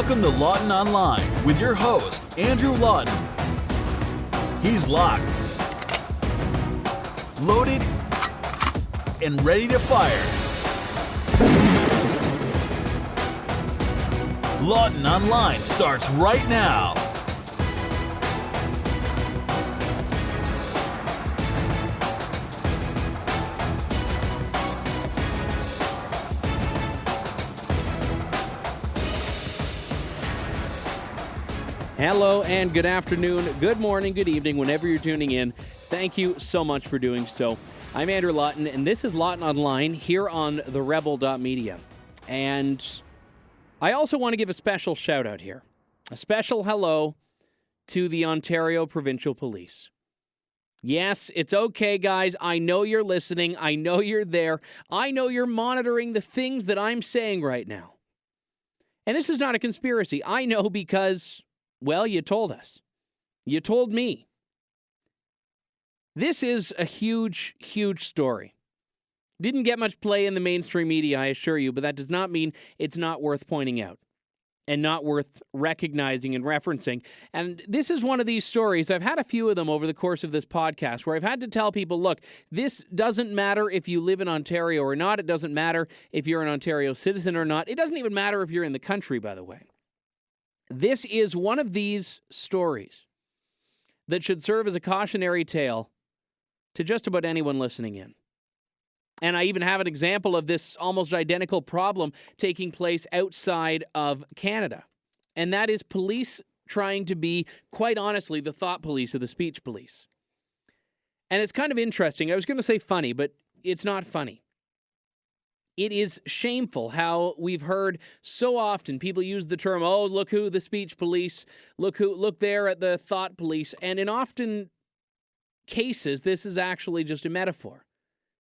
Welcome to Lawton Online with your host, Andrew Lawton. He's locked, loaded, and ready to fire. Lawton Online starts right now. Hello and good afternoon, good morning, good evening, whenever you're tuning in. Thank you so much for doing so. I'm Andrew Lawton, and this is Lawton Online here on the rebel.media. And I also want to give a special shout out here. A special hello to the Ontario Provincial Police. Yes, it's okay, guys. I know you're listening. I know you're there. I know you're monitoring the things that I'm saying right now. And this is not a conspiracy. I know because, well, you told us. You told me. This is a huge, huge story. Didn't get much play in the mainstream media, I assure you, but that does not mean it's not worth pointing out and not worth recognizing and referencing. And this is one of these stories. I've had a few of them over the course of this podcast where I've had to tell people, look, this doesn't matter if you live in Ontario or not. It doesn't matter if you're an Ontario citizen or not. It doesn't even matter if you're in the country, by the way. This is one of these stories that should serve as a cautionary tale to just about anyone listening in. And I even have an example of this almost identical problem taking place outside of Canada. And that is police trying to be, quite honestly, the thought police or the speech police. And it's kind of interesting. I was going to say funny, but it's not funny. It is shameful how we've heard so often people use the term, oh, look who, the speech police, look there at the thought police. And in often cases, this is actually just a metaphor.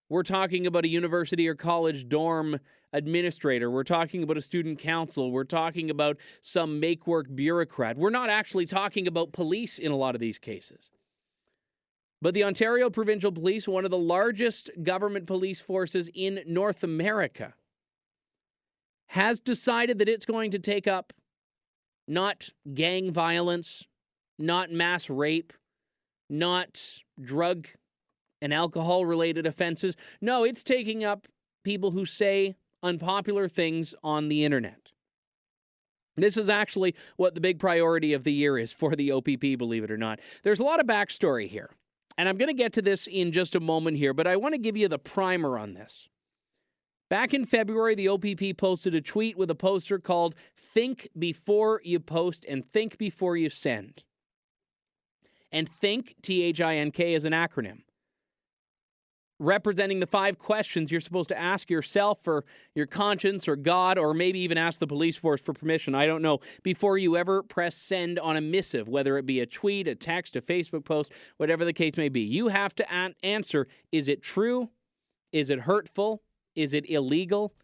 We're talking about a university or college dorm administrator. We're talking about a student council. We're talking about some make-work bureaucrat. We're not actually talking about police in a lot of these cases. But the Ontario Provincial Police, one of the largest government police forces in North America, has decided that it's going to take up not gang violence, not mass rape, not drug and alcohol-related offenses. No, it's taking up people who say unpopular things on the internet. This is actually what the big priority of the year is for the OPP, believe it or not. There's a lot of backstory here. And I'm going to get to this in just a moment here, but I want to give you the primer on this. Back in February, the OPP posted a tweet with a poster called Think Before You Post and Think Before You Send. And THINK, T-H-I-N-K, is an acronym representing the 5 questions you're supposed to ask yourself or your conscience or God, or maybe even ask the police force for permission, I don't know, before you ever press send on a missive, whether it be a tweet, a text, a Facebook post, whatever the case may be. You have to answer, is it true? Is it hurtful? Is it illegal?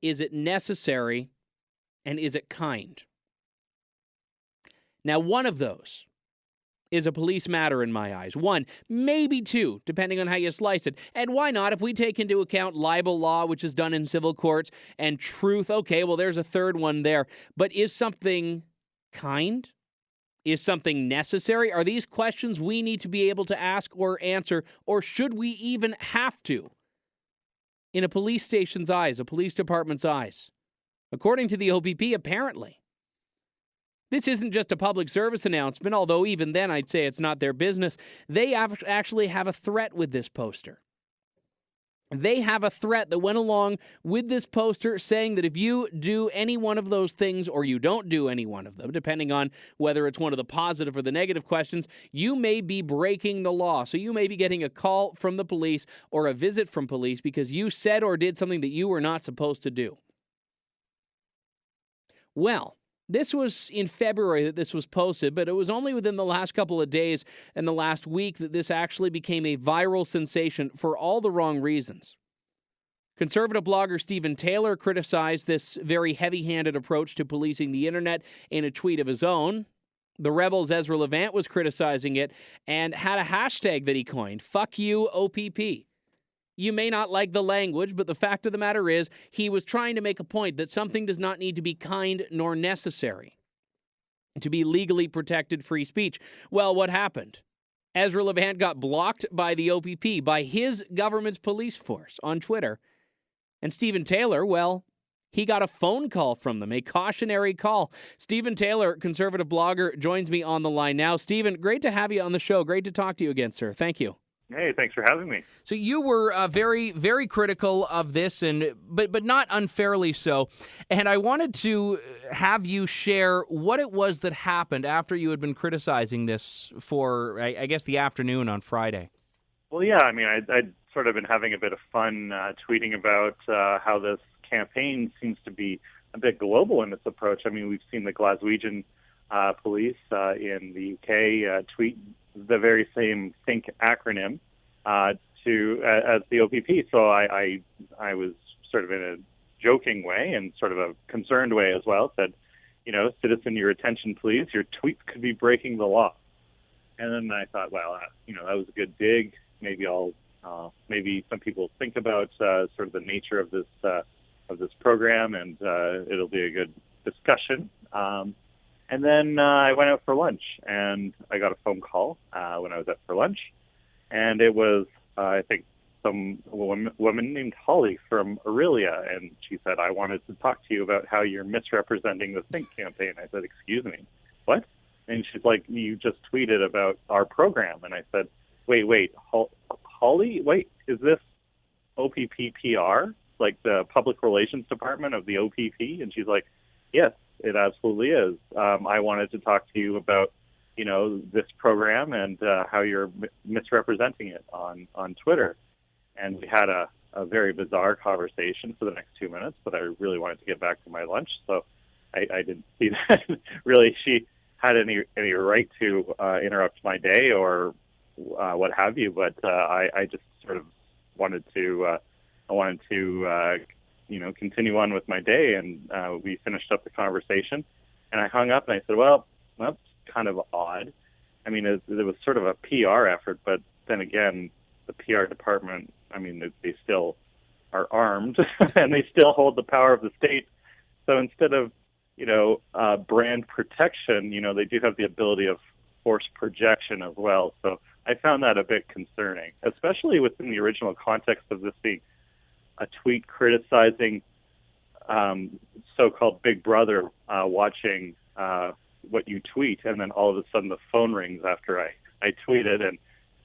Is it necessary? And is it kind? Now, one of those is a police matter in my eyes. 1, maybe 2, depending on how you slice it. And why not? If we take into account libel law, which is done in civil courts, and truth, okay, well, there's a third one there. But is something kind? Is something necessary? Are these questions we need to be able to ask or answer, or should we even have to? In a police station's eyes, a police department's eyes. According to the OPP, apparently. This isn't just a public service announcement, although even then I'd say it's not their business. They actually have a threat with this poster. They have a threat that went along with this poster saying that if you do any one of those things or you don't do any one of them, depending on whether it's one of the positive or the negative questions, you may be breaking the law. So you may be getting a call from the police or a visit from police because you said or did something that you were not supposed to do. Well, this was in February that this was posted, but it was only within the last couple of days and the last week that this actually became a viral sensation for all the wrong reasons. Conservative blogger Stephen Taylor criticized this very heavy-handed approach to policing the internet in a tweet of his own. The Rebel's Ezra Levant was criticizing it and had a hashtag that he coined, "Fuck you, OPP." You may not like the language, but the fact of the matter is he was trying to make a point that something does not need to be kind nor necessary. to be legally protected free speech. Well, what happened? Ezra Levant got blocked by the OPP, by his government's police force on Twitter. And Stephen Taylor, well, he got a phone call from them, a cautionary call. Stephen Taylor, conservative blogger, joins me on the line now. Stephen, great to have you on the show. Great to talk to you again, sir. Thank you. Hey, thanks for having me. So you were very, very critical of this, but not unfairly so. And I wanted to have you share what it was that happened after you had been criticizing this for, I guess, the afternoon on Friday. Well, yeah, I mean, I'd sort of been having a bit of fun tweeting about how this campaign seems to be a bit global in its approach. I mean, we've seen the Glaswegian police in the UK tweet the very same think acronym as the OPP. So I was sort of in a joking way and sort of a concerned way as well, said, citizen, your attention, please. Your tweets could be breaking the law. And then I thought, well, that was a good dig. Maybe maybe some people think about sort of the nature of this program, and it'll be a good discussion. And then I went out for lunch, and I got a phone call when I was out for lunch, and it was, I think, some woman named Holly from Aurelia, and she said, I wanted to talk to you about how you're misrepresenting the Think campaign. I said, excuse me, what? And she's like, you just tweeted about our program. And I said, wait, Holly? Wait, is this OPP PR, like the public relations department of the OPP? And she's like, yes, it absolutely is. I wanted to talk to you about, this program and how you're misrepresenting it on Twitter. And we had a very bizarre conversation for the next 2 minutes, but I really wanted to get back to my lunch, so I didn't see that really she had any right to interrupt my day or what have you. But I just sort of wanted to continue on with my day, and we finished up the conversation, and I hung up and I said, well, that's kind of odd. I mean, it was sort of a PR effort, but then again, the PR department, I mean, they still are armed and they still hold the power of the state. So instead of, brand protection, they do have the ability of force projection as well. So I found that a bit concerning, especially within the original context of this being a tweet criticizing so-called Big Brother watching what you tweet, and then all of a sudden the phone rings after I tweeted, and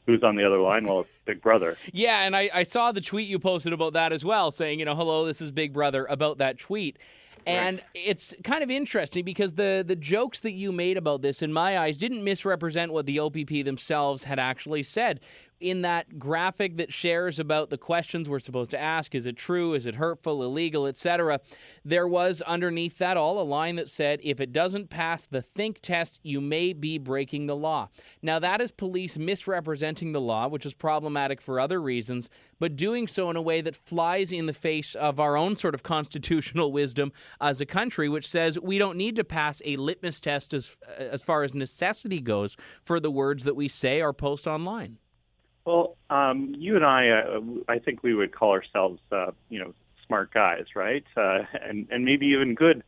who's on the other line? Well, it's Big Brother. Yeah, and I saw the tweet you posted about that as well, saying, hello, this is Big Brother, about that tweet. And right. It's kind of interesting because the jokes that you made about this, in my eyes, didn't misrepresent what the OPP themselves had actually said. In that graphic that shares about the questions we're supposed to ask, is it true, is it hurtful, illegal, etc., there was underneath that all a line that said, if it doesn't pass the think test, you may be breaking the law. Now, that is police misrepresenting the law, which is problematic for other reasons, but doing so in a way that flies in the face of our own sort of constitutional wisdom as a country, which says we don't need to pass a litmus test as far as necessity goes for the words that we say or post online. Well, you and I think we would call ourselves, smart guys, right? And maybe even good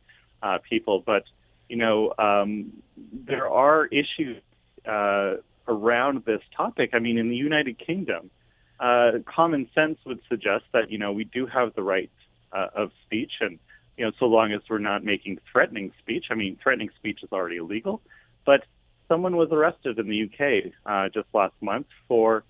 people. But, there are issues around this topic. I mean, in the United Kingdom, common sense would suggest that, we do have the right of speech. And, so long as we're not making threatening speech. I mean, threatening speech is already illegal. But someone was arrested in the UK just last month for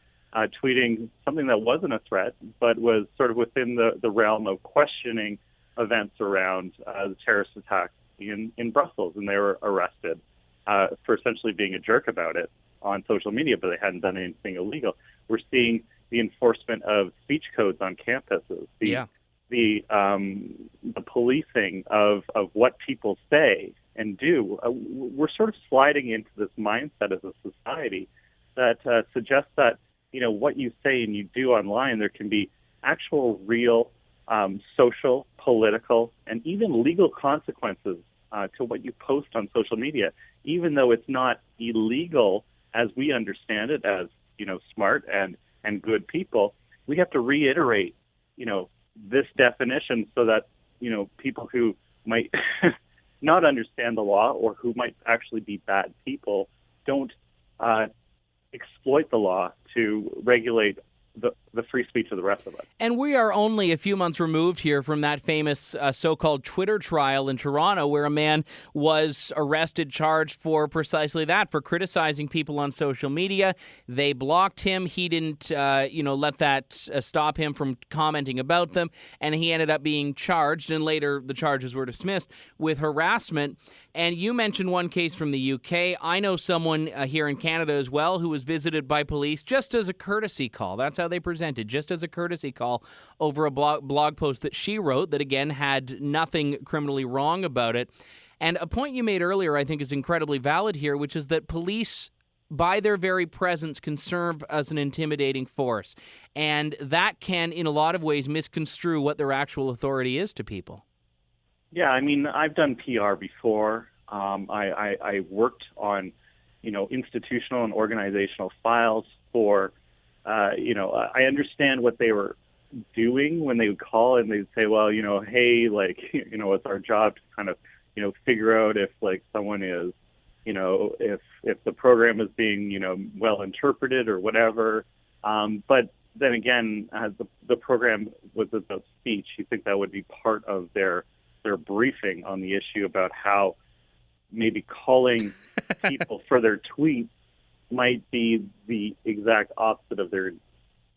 tweeting something that wasn't a threat, but was sort of within the realm of questioning events around the terrorist attack in Brussels. And they were arrested for essentially being a jerk about it on social media, but they hadn't done anything illegal. We're seeing the enforcement of speech codes on campuses, the policing of what people say and do. We're sort of sliding into this mindset as a society that suggests that what you say and you do online, there can be actual, real, social, political, and even legal consequences to what you post on social media, even though it's not illegal as we understand it as, smart and good people. We have to reiterate, this definition so that, people who might not understand the law or who might actually be bad people don't exploit the law to regulate the free speech of the rest of us. And we are only a few months removed here from that famous so-called Twitter trial in Toronto where a man was arrested, charged for precisely that, for criticizing people on social media. They blocked him. He didn't, let that stop him from commenting about them. And he ended up being charged, and later the charges were dismissed, with harassment. And you mentioned one case from the UK. I know someone here in Canada as well who was visited by police just as a courtesy call. That's how they presented, just as a courtesy call over a blog post that she wrote that, again, had nothing criminally wrong about it. And a point you made earlier I think is incredibly valid here, which is that police, by their very presence, can serve as an intimidating force. And that can, in a lot of ways, misconstrue what their actual authority is to people. Yeah, I mean, I've done PR before. I worked on, institutional and organizational files for, I understand what they were doing when they would call and they'd say, well, hey, it's our job to kind of, figure out if someone is, if the program is being, well interpreted or whatever. But then again, as the program was about speech, you think that would be part of their briefing on the issue about how maybe calling people for their tweets might be the exact opposite of the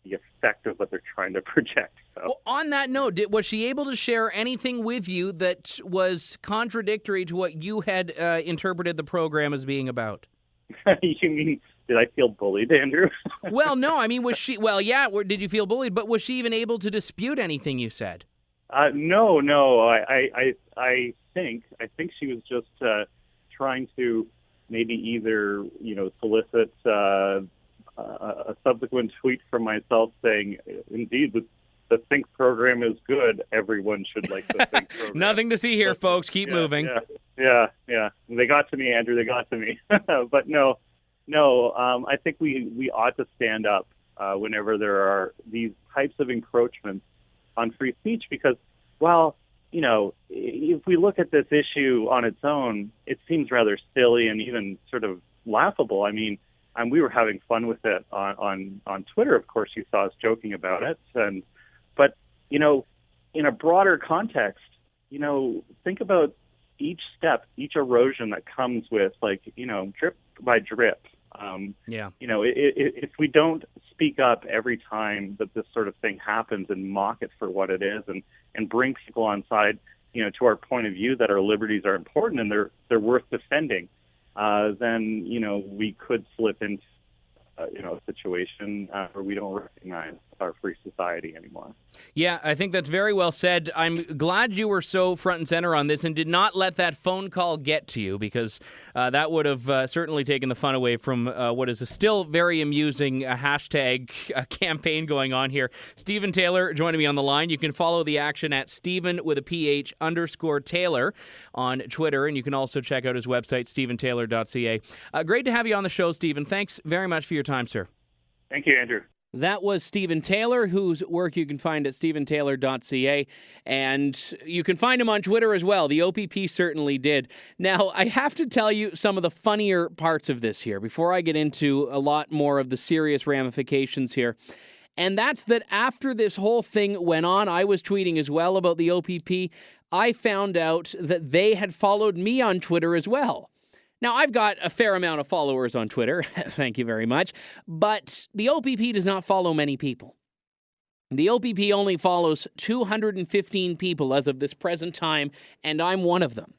effect of what they're trying to project. So. Well, on that note, was she able to share anything with you that was contradictory to what you had interpreted the program as being about? You mean, did I feel bullied, Andrew? Well, no. I mean, was she? Well, yeah. Did you feel bullied? But was she even able to dispute anything you said? No. I think she was just trying to maybe either solicit a subsequent tweet from myself saying, "Indeed, the Think program is good. Everyone should like the Think program." Nothing to see here, folks. Keep moving. Yeah. They got to me, Andrew. They got to me. But no. I think we ought to stand up whenever there are these types of encroachments on free speech, because, well, if we look at this issue on its own, it seems rather silly and even sort of laughable. I mean, we were having fun with it on Twitter. Of course, you saw us joking about it. But in a broader context, think about each step, each erosion that comes with, drip by drip. If we don't speak up every time that this sort of thing happens and mock it for what it is and bring people on side, to our point of view that our liberties are important and they're worth defending, then, we could slip into, a situation where we don't recognize our free society anymore. Yeah, I think that's very well said. I'm glad you were so front and center on this and did not let that phone call get to you, because that would have certainly taken the fun away from what is a still very amusing hashtag campaign going on here. Steyn Taylor joining me on the line. You can follow the action at Steyn with a PH _Taylor on Twitter, and you can also check out his website, SteynTaylor.ca. Great to have you on the show, Steyn. Thanks very much for your time, sir. Thank you, Andrew. That was Steyn Taylor, whose work you can find at SteynTaylor.ca, and you can find him on Twitter as well. The OPP certainly did. Now, I have to tell you some of the funnier parts of this here before I get into a lot more of the serious ramifications here. And that's that after this whole thing went on, I was tweeting as well about the OPP. I found out that they had followed me on Twitter as well. Now, I've got a fair amount of followers on Twitter, thank you very much, but the OPP does not follow many people. The OPP only follows 215 people as of this present time, and I'm one of them.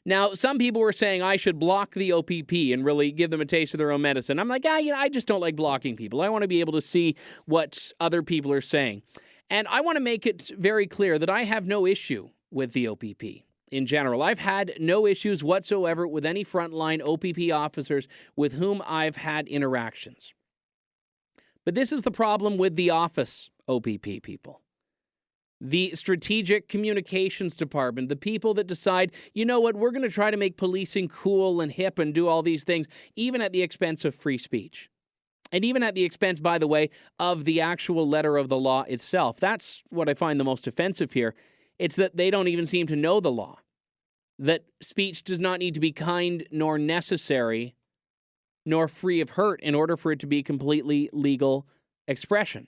Now, some people were saying I should block the OPP and really give them a taste of their own medicine. I'm like, I just don't like blocking people. I want to be able to see what other people are saying. And I want to make it very clear that I have no issue with the OPP. In general, I've had no issues whatsoever with any frontline OPP officers with whom I've had interactions. But this is the problem with the office OPP people. The Strategic Communications Department, the people that decide, you know what, we're going to try to make policing cool and hip and do all these things, even at the expense of free speech. And even at the expense, by the way, of the actual letter of the law itself. That's what I find the most offensive here. It's that they don't even seem to know the law. that speech does not need to be kind nor necessary nor free of hurt in order for it to be completely legal expression.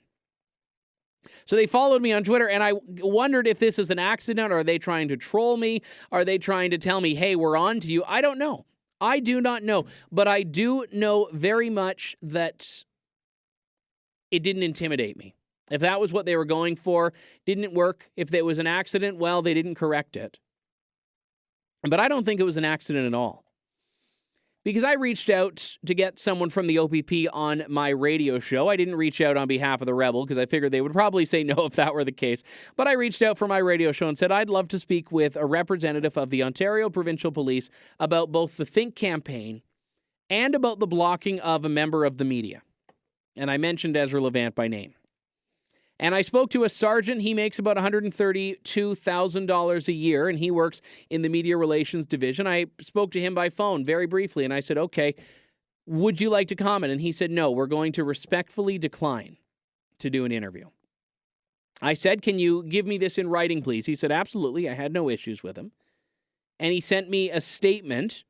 So they followed me on Twitter, and I wondered if this is an accident, or are they trying to troll me? Are they trying to tell me, hey, we're on to you? I don't know. I do not know. But I do know very much that it didn't intimidate me. If that was what they were going for, didn't work. If it was an accident, well, they didn't correct it. But I don't think it was an accident at all. Because I reached out to get someone from the OPP on my radio show. I didn't reach out on behalf of the Rebel because I figured they would probably say no if that were the case. But I reached out for my radio show and said I'd love to speak with a representative of the Ontario Provincial Police about both the Think campaign and about the blocking of a member of the media. And I mentioned Ezra Levant by name. And I spoke to a sergeant. He makes about $132,000 a year, and he works in the media relations division. I spoke to him by phone very briefly, and I said, okay, would you like to comment? And he said, no, we're going to respectfully decline to do an interview. I said, can you give me this in writing, please? He said, absolutely. I had no issues with him. And he sent me a statement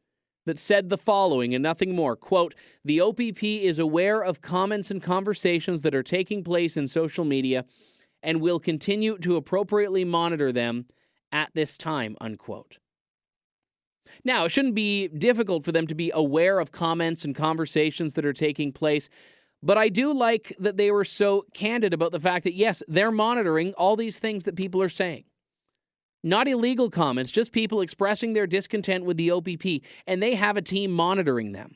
that said the following and nothing more. Quote, the OPP is aware of comments and conversations that are taking place in social media and will continue to appropriately monitor them at this time, unquote. Now, it shouldn't be difficult for them to be aware of comments and conversations that are taking place, but I do like that they were so candid about the fact that, yes, they're monitoring all these things that people are saying. Not illegal comments, just people expressing their discontent with the OPP, and they have a team monitoring them.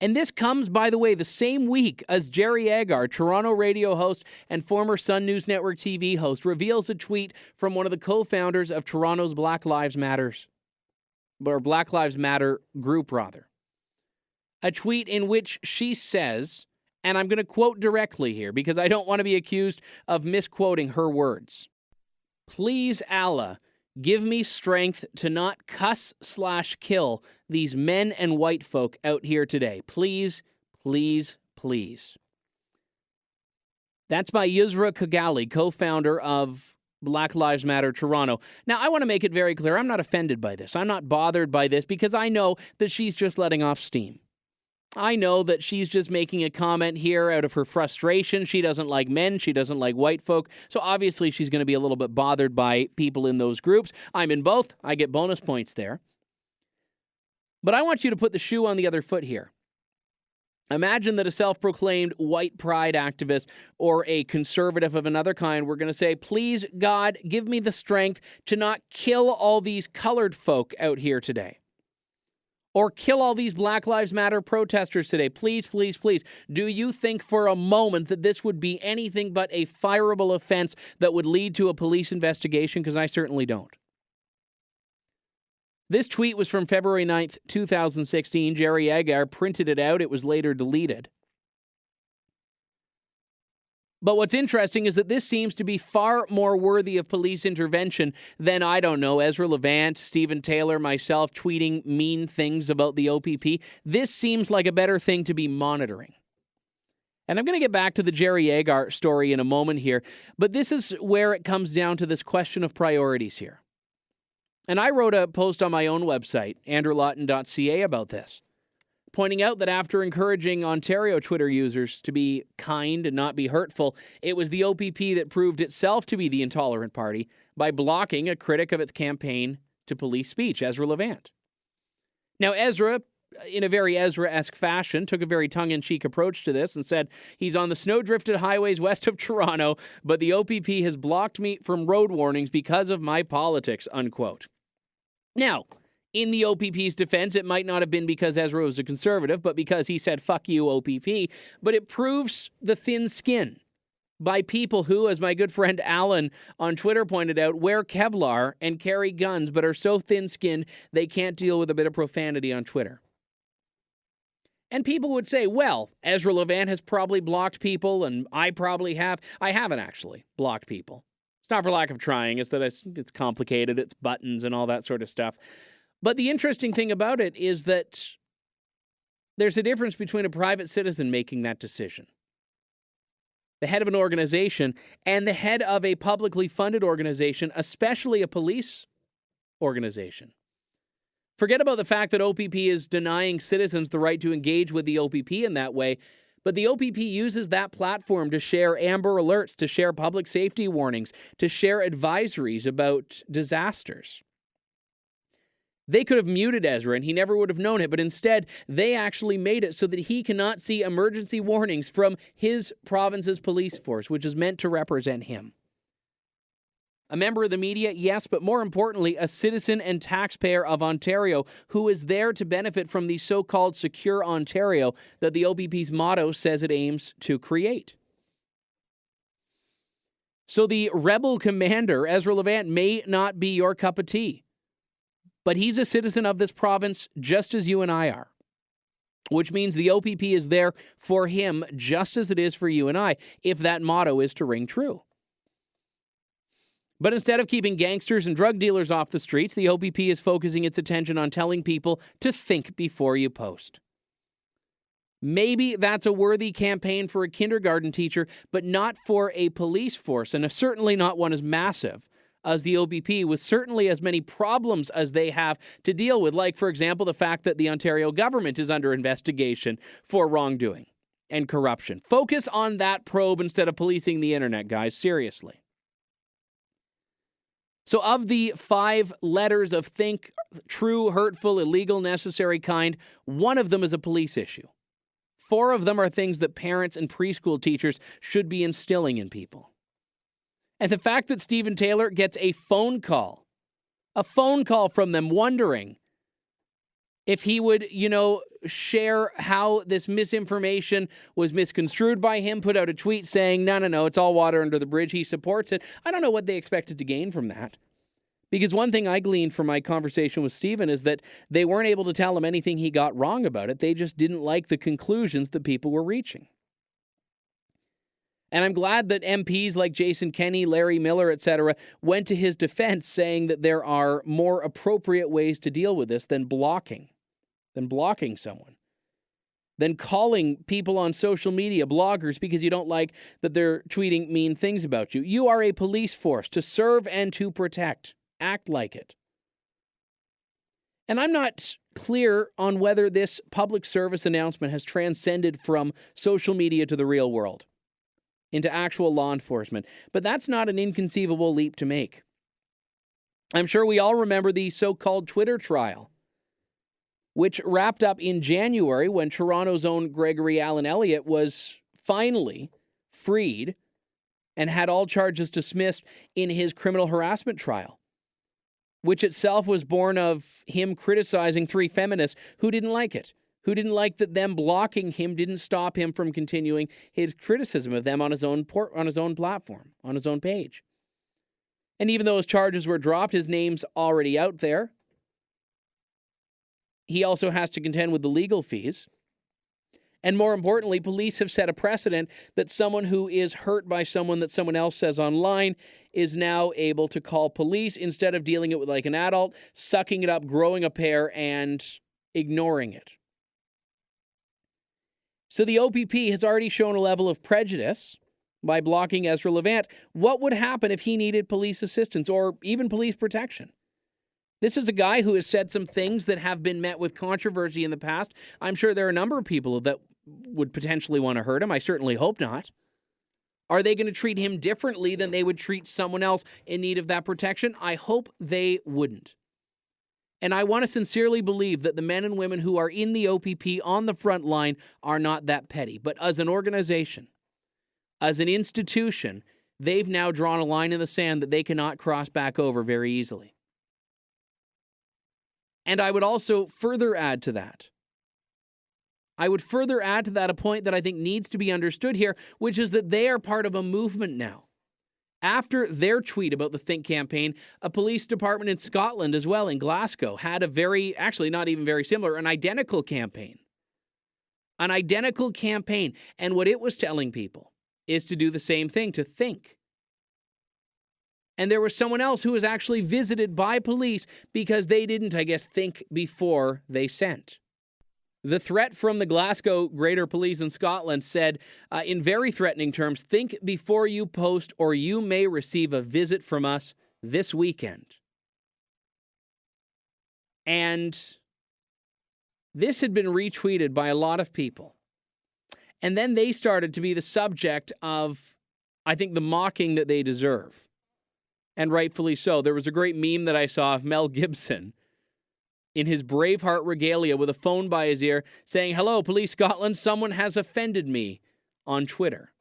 And this comes, by the way, the same week as Jerry Agar, Toronto radio host and former Sun News Network TV host, reveals a tweet from one of the co-founders of Toronto's Black Lives Matter group, rather. A tweet in which she says, and I'm going to quote directly here because I don't want to be accused of misquoting her words. Please, Allah, give me strength to not cuss/kill these men and white folk out here today. Please, please, please. That's by Yusra Kigali, co-founder of Black Lives Matter Toronto. Now, I want to make it very clear, I'm not offended by this. I'm not bothered by this because I know that she's just letting off steam. I know that she's just making a comment here out of her frustration. She doesn't like men. She doesn't like white folk. So obviously she's going to be a little bit bothered by people in those groups. I'm in both. I get bonus points there. But I want you to put the shoe on the other foot here. Imagine that a self-proclaimed white pride activist or a conservative of another kind were going to say, please, God, give me the strength to not kill all these colored folk out here today. Or kill all these Black Lives Matter protesters today. Please, please, please. Do you think for a moment that this would be anything but a fireable offense that would lead to a police investigation? Because I certainly don't. This tweet was from February 9th, 2016. Jerry Agar printed it out. It was later deleted. But what's interesting is that this seems to be far more worthy of police intervention than, I don't know, Ezra Levant, Stephen Taylor, myself tweeting mean things about the OPP. This seems like a better thing to be monitoring. And I'm going to get back to the Jerry Agar story in a moment here, but this is where it comes down to this question of priorities here. And I wrote a post on my own website, andrewlawton.ca, about this, pointing out that after encouraging Ontario Twitter users to be kind and not be hurtful, it was the OPP that proved itself to be the intolerant party by blocking a critic of its campaign to police speech, Ezra Levant. Now, Ezra, in a very Ezra-esque fashion, took a very tongue-in-cheek approach to this and said, he's on the snow-drifted highways west of Toronto, but the OPP has blocked me from road warnings because of my politics, unquote. Now, in the OPP's defense, it might not have been because Ezra was a conservative, but because he said, fuck you, OPP. But it proves the thin skin by people who, as my good friend Alan on Twitter pointed out, wear Kevlar and carry guns, but are so thin-skinned they can't deal with a bit of profanity on Twitter. And people would say, well, Ezra Levant has probably blocked people, and I probably have. I haven't actually blocked people. It's not for lack of trying. It's that it's complicated. It's buttons and all that sort of stuff. But the interesting thing about it is that there's a difference between a private citizen making that decision, the head of an organization, and the head of a publicly funded organization, especially a police organization. Forget about the fact that OPP is denying citizens the right to engage with the OPP in that way, but the OPP uses that platform to share Amber Alerts, to share public safety warnings, to share advisories about disasters. They could have muted Ezra and he never would have known it, but instead they actually made it so that he cannot see emergency warnings from his province's police force, which is meant to represent him. A member of the media, yes, but more importantly, a citizen and taxpayer of Ontario who is there to benefit from the so-called secure Ontario that the OPP's motto says it aims to create. So the rebel commander, Ezra Levant, may not be your cup of tea, but he's a citizen of this province just as you and I are, which means the OPP is there for him just as it is for you and I, if that motto is to ring true. But instead of keeping gangsters and drug dealers off the streets, the OPP is focusing its attention on telling people to think before you post. Maybe that's a worthy campaign for a kindergarten teacher, but not for a police force, and certainly not one as massive as the OPP, with certainly as many problems as they have to deal with, like, for example, the fact that the Ontario government is under investigation for wrongdoing and corruption. Focus on that probe instead of policing the internet, guys, seriously. So of the 5 letters of think, true, hurtful, illegal, necessary kind, one of them is a police issue. 4 of them are things that parents and preschool teachers should be instilling in people. And the fact that Stephen Taylor gets a phone call from them wondering if he would, share how this misinformation was misconstrued by him, put out a tweet saying, no, it's all water under the bridge, he supports it. I don't know what they expected to gain from that. Because one thing I gleaned from my conversation with Stephen is that they weren't able to tell him anything he got wrong about it. They just didn't like the conclusions that people were reaching. And I'm glad that MPs like Jason Kenney, Larry Miller, etc., went to his defense saying that there are more appropriate ways to deal with this than blocking someone, than calling people on social media bloggers because you don't like that they're tweeting mean things about you. You are a police force to serve and to protect. Act like it. And I'm not clear on whether this public service announcement has transcended from social media to the real world, into actual law enforcement. But that's not an inconceivable leap to make. I'm sure we all remember the so-called Twitter trial, which wrapped up in January when Toronto's own Gregory Allen Elliott was finally freed and had all charges dismissed in his criminal harassment trial, which itself was born of him criticizing 3 feminists who didn't like it, who didn't like that them blocking him didn't stop him from continuing his criticism of them on his own platform, on his own page. And even though his charges were dropped, his name's already out there. He also has to contend with the legal fees. And more importantly, police have set a precedent that someone who is hurt by someone that someone else says online is now able to call police instead of dealing it with like an adult, sucking it up, growing a pair, and ignoring it. So the OPP has already shown a level of prejudice by blocking Ezra Levant. What would happen if he needed police assistance or even police protection? This is a guy who has said some things that have been met with controversy in the past. I'm sure there are a number of people that would potentially want to hurt him. I certainly hope not. Are they going to treat him differently than they would treat someone else in need of that protection? I hope they wouldn't. And I want to sincerely believe that the men and women who are in the OPP on the front line are not that petty. But as an organization, as an institution, they've now drawn a line in the sand that they cannot cross back over very easily. And I would also further add to that. A point that I think needs to be understood here, which is that they are part of a movement now. After their tweet about the Think campaign, a police department in Scotland as well, in Glasgow, had not even very similar, an identical campaign. And what it was telling people is to do the same thing, to think. And there was someone else who was actually visited by police because they didn't, think before they sent. The threat from the Glasgow Greater Police in Scotland said, in very threatening terms, think before you post or you may receive a visit from us this weekend. And this had been retweeted by a lot of people. And then they started to be the subject of, I think, the mocking that they deserve. And rightfully so. There was a great meme that I saw of Mel Gibson in his Braveheart regalia with a phone by his ear saying, "Hello, Police Scotland, someone has offended me," on Twitter.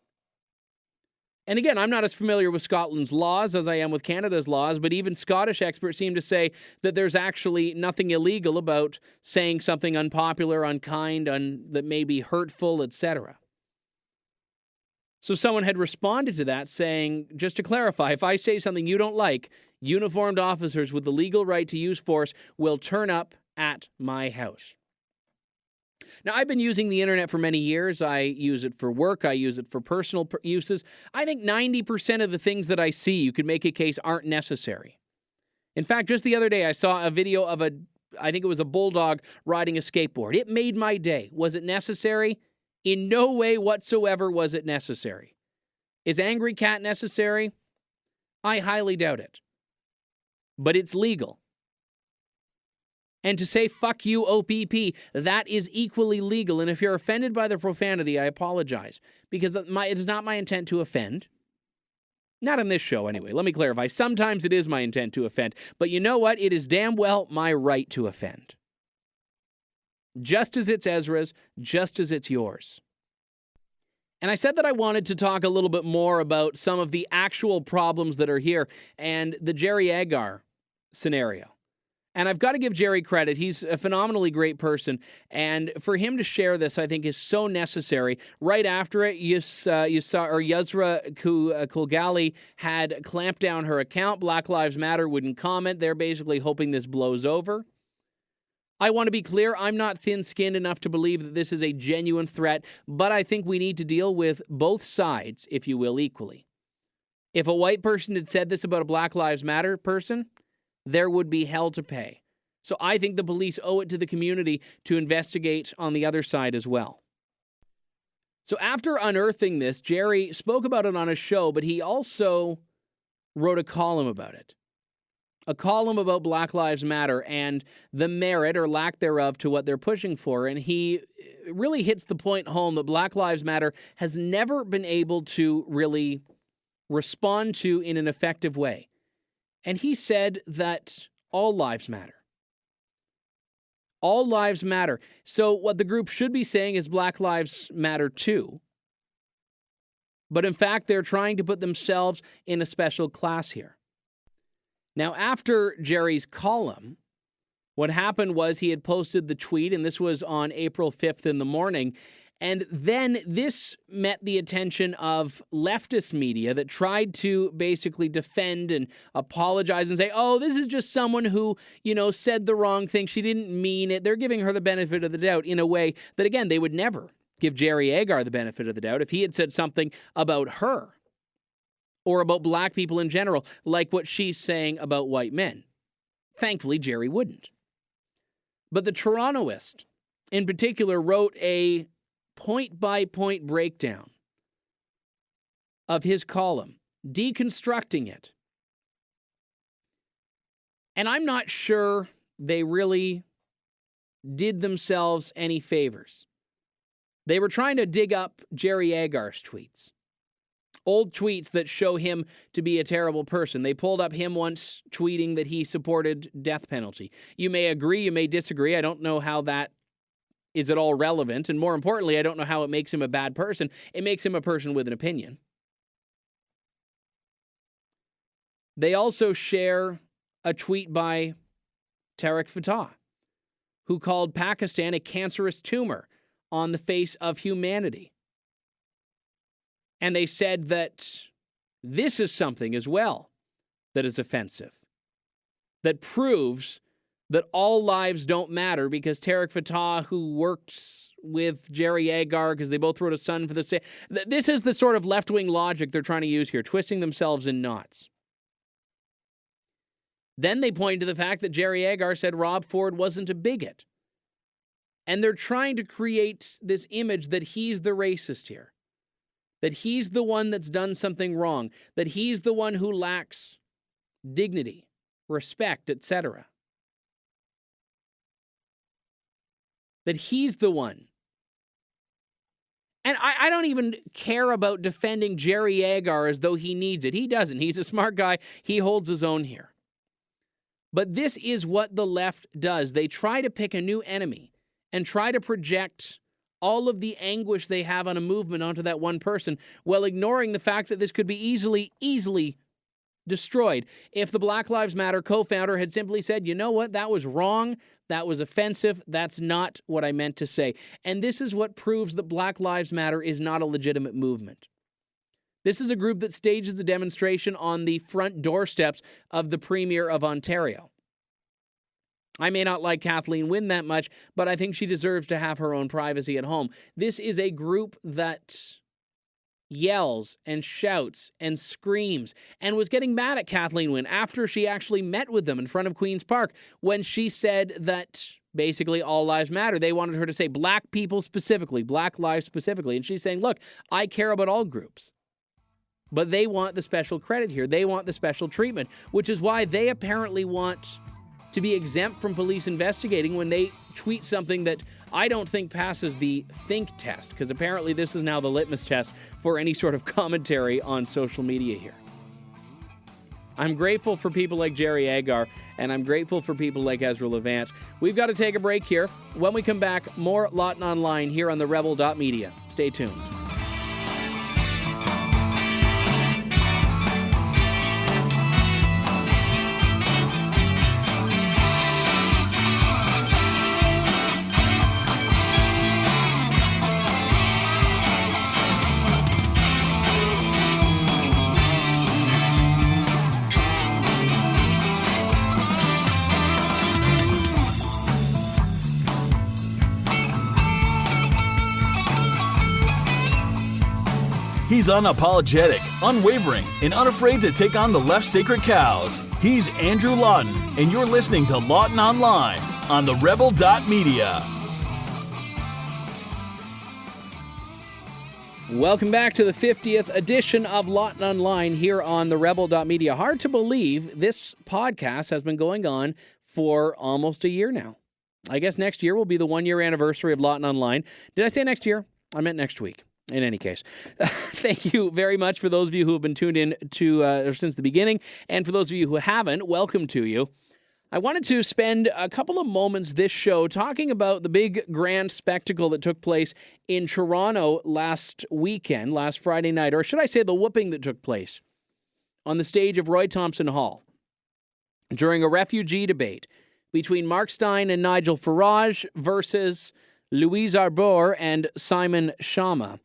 And again, I'm not as familiar with Scotland's laws as I am with Canada's laws, but even Scottish experts seem to say that there's actually nothing illegal about saying something unpopular, unkind, that may be hurtful, etc. So someone had responded to that saying, just to clarify, if I say something you don't like, uniformed officers with the legal right to use force will turn up at my house. Now, I've been using the internet for many years. I use it for work. I use it for personal uses. I think 90% of the things that I see, you could make a case, aren't necessary. In fact, just the other day, I saw a video of I think it was a bulldog riding a skateboard. It made my day. Was it necessary? In no way whatsoever was it necessary. Is Angry Cat necessary? I highly doubt it. But it's legal. And to say, "fuck you, OPP," that is equally legal. And if you're offended by the profanity, I apologize. Because it is not my intent to offend. Not on this show, anyway. Let me clarify. Sometimes it is my intent to offend. But you know what? It is damn well my right to offend. Just as it's Ezra's, just as it's yours. And I said that I wanted to talk a little bit more about some of the actual problems that are here and the Jerry Agar scenario. And I've got to give Jerry credit. He's a phenomenally great person. And for him to share this, I think, is so necessary. Right after it, Yusra Kulgali had clamped down her account. Black Lives Matter wouldn't comment. They're basically hoping this blows over. I want to be clear, I'm not thin-skinned enough to believe that this is a genuine threat, but I think we need to deal with both sides, if you will, equally. If a white person had said this about a Black Lives Matter person, there would be hell to pay. So I think the police owe it to the community to investigate on the other side as well. So after unearthing this, Jerry spoke about it on his show, but he also wrote a column about it. A column about Black Lives Matter and the merit or lack thereof to what they're pushing for. And he really hits the point home that Black Lives Matter has never been able to really respond to in an effective way. And he said that all lives matter. All lives matter. So what the group should be saying is Black Lives Matter too. But in fact, they're trying to put themselves in a special class here. Now, after Jerry's column, what happened was he had posted the tweet, and this was on April 5th in the morning. And then this met the attention of leftist media that tried to basically defend and apologize and say, "Oh, this is just someone who, said the wrong thing. She didn't mean it." They're giving her the benefit of the doubt in a way that, again, they would never give Jerry Agar the benefit of the doubt if he had said something about her or about black people in general, like what she's saying about white men. Thankfully, Jerry wouldn't. But the Torontoist, in particular, wrote a point-by-point breakdown of his column, deconstructing it. And I'm not sure they really did themselves any favors. They were trying to dig up Jerry Agar's tweets, old tweets that show him to be a terrible person. They pulled up him once tweeting that he supported death penalty. You may agree, you may disagree. I don't know how that is at all relevant. And more importantly, I don't know how it makes him a bad person. It makes him a person with an opinion. They also share a tweet by Tariq Fatah, who called Pakistan a cancerous tumor on the face of humanity. And they said that this is something as well that is offensive, that proves that all lives don't matter, because Tariq Fatah, who works with Jerry Agar, because they both wrote a son for the same. This is the sort of left-wing logic they're trying to use here, twisting themselves in knots. Then they point to the fact that Jerry Agar said Rob Ford wasn't a bigot. And they're trying to create this image that he's the racist here, that he's the one that's done something wrong, that he's the one who lacks dignity, respect, etc. that he's the one. And I don't even care about defending Jerry Agar as though he needs it. He doesn't. He's a smart guy. He holds his own here. But this is what the left does. They try to pick a new enemy and try to project all of the anguish they have on a movement onto that one person, while ignoring the fact that this could be easily destroyed if the Black Lives Matter co-founder had simply said, you know what, that was wrong, that was offensive, that's not what I meant to say. And this is what proves that Black Lives Matter is not a legitimate movement. This is a group that stages a demonstration on the front doorsteps of the Premier of Ontario. I may not like Kathleen Wynne that much, but I think she deserves to have her own privacy at home. This is a group that yells and shouts and screams and was getting mad at Kathleen Wynne after she actually met with them in front of Queen's Park when she said that basically all lives matter. They wanted her to say black people specifically, black lives specifically. And she's saying, look, I care about all groups. But they want the special credit here. They want the special treatment, which is why they apparently want to be exempt from police investigating when they tweet something that I don't think passes the think test, because apparently this is now the litmus test for any sort of commentary on social media here. I'm grateful for people like Jerry Agar, and I'm grateful for people like Ezra Levant. We've got to take a break here. When we come back, more Lawton Online here on the Rebel.media. Stay tuned. He's unapologetic, unwavering, and unafraid to take on the left's sacred cows. He's Andrew Lawton, and you're listening to Lawton Online on the Rebel.media. Welcome back to the 50th edition of Lawton Online here on the Rebel.media. Hard to believe this podcast has been going on for almost a year now. I guess next year will be the 1-year anniversary of Lawton Online. Did I say next year? I meant next week. In any case, thank you very much for those of you who have been tuned in to since the beginning. And for those of you who haven't, welcome to you. I wanted to spend a couple of moments this show talking about the big grand spectacle that took place in Toronto last weekend, last Friday night, or should I say the whooping that took place on the stage of Roy Thompson Hall during a refugee debate between Mark Steyn and Nigel Farage versus Louise Arbour and Simon Schama.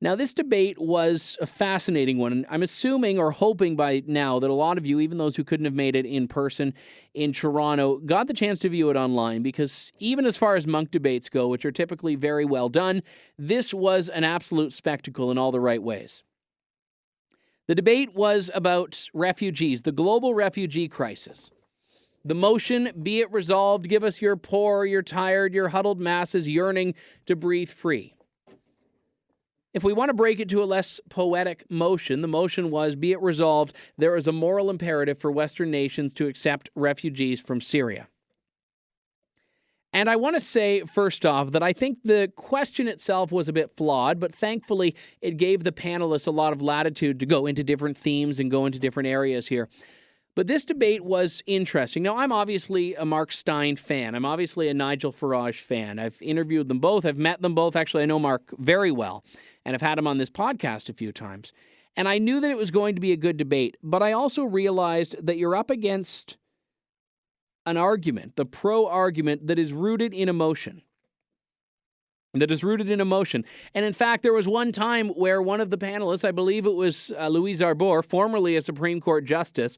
Now, this debate was a fascinating one, and I'm assuming or hoping by now that a lot of you, even those who couldn't have made it in person in Toronto, got the chance to view it online, because even as far as monk debates go, which are typically very well done, this was an absolute spectacle in all the right ways. The debate was about refugees, the global refugee crisis. The motion, be it resolved, give us your poor, your tired, your huddled masses yearning to breathe free. If we want to break it to a less poetic motion, the motion was, be it resolved, there is a moral imperative for Western nations to accept refugees from Syria. And I want to say, first off, that I think the question itself was a bit flawed, but thankfully it gave the panelists a lot of latitude to go into different themes and go into different areas here. But this debate was interesting. Now, I'm obviously a Mark Steyn fan. I'm obviously a Nigel Farage fan. I've interviewed them both. I've met them both. Actually, I know Mark very well, and I've had him on this podcast a few times. And I knew that it was going to be a good debate, but I also realized that you're up against an argument, the pro-argument that is rooted in emotion. And in fact, there was one time where one of the panelists, I believe it was Louise Arbour, formerly a Supreme Court justice,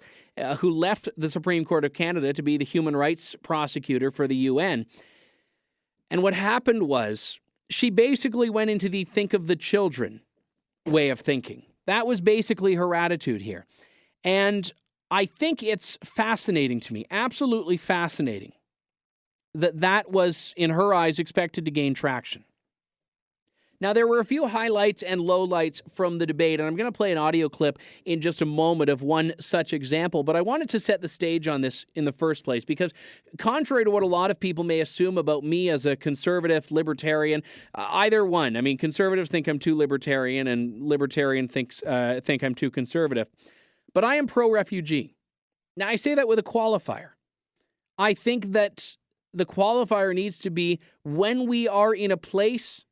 who left the Supreme Court of Canada to be the human rights prosecutor for the UN. And what happened was she basically went into the think of the children way of thinking. That was basically her attitude here. And I think it's fascinating to me, absolutely fascinating, that was, in her eyes, expected to gain traction. Now, there were a few highlights and lowlights from the debate, and I'm going to play an audio clip in just a moment of one such example, but I wanted to set the stage on this in the first place because contrary to what a lot of people may assume about me as a conservative, libertarian, either one, I mean, conservatives think I'm too libertarian and libertarian think I'm too conservative, but I am pro-refugee. Now, I say that with a qualifier. I think that the qualifier needs to be when we are in a place,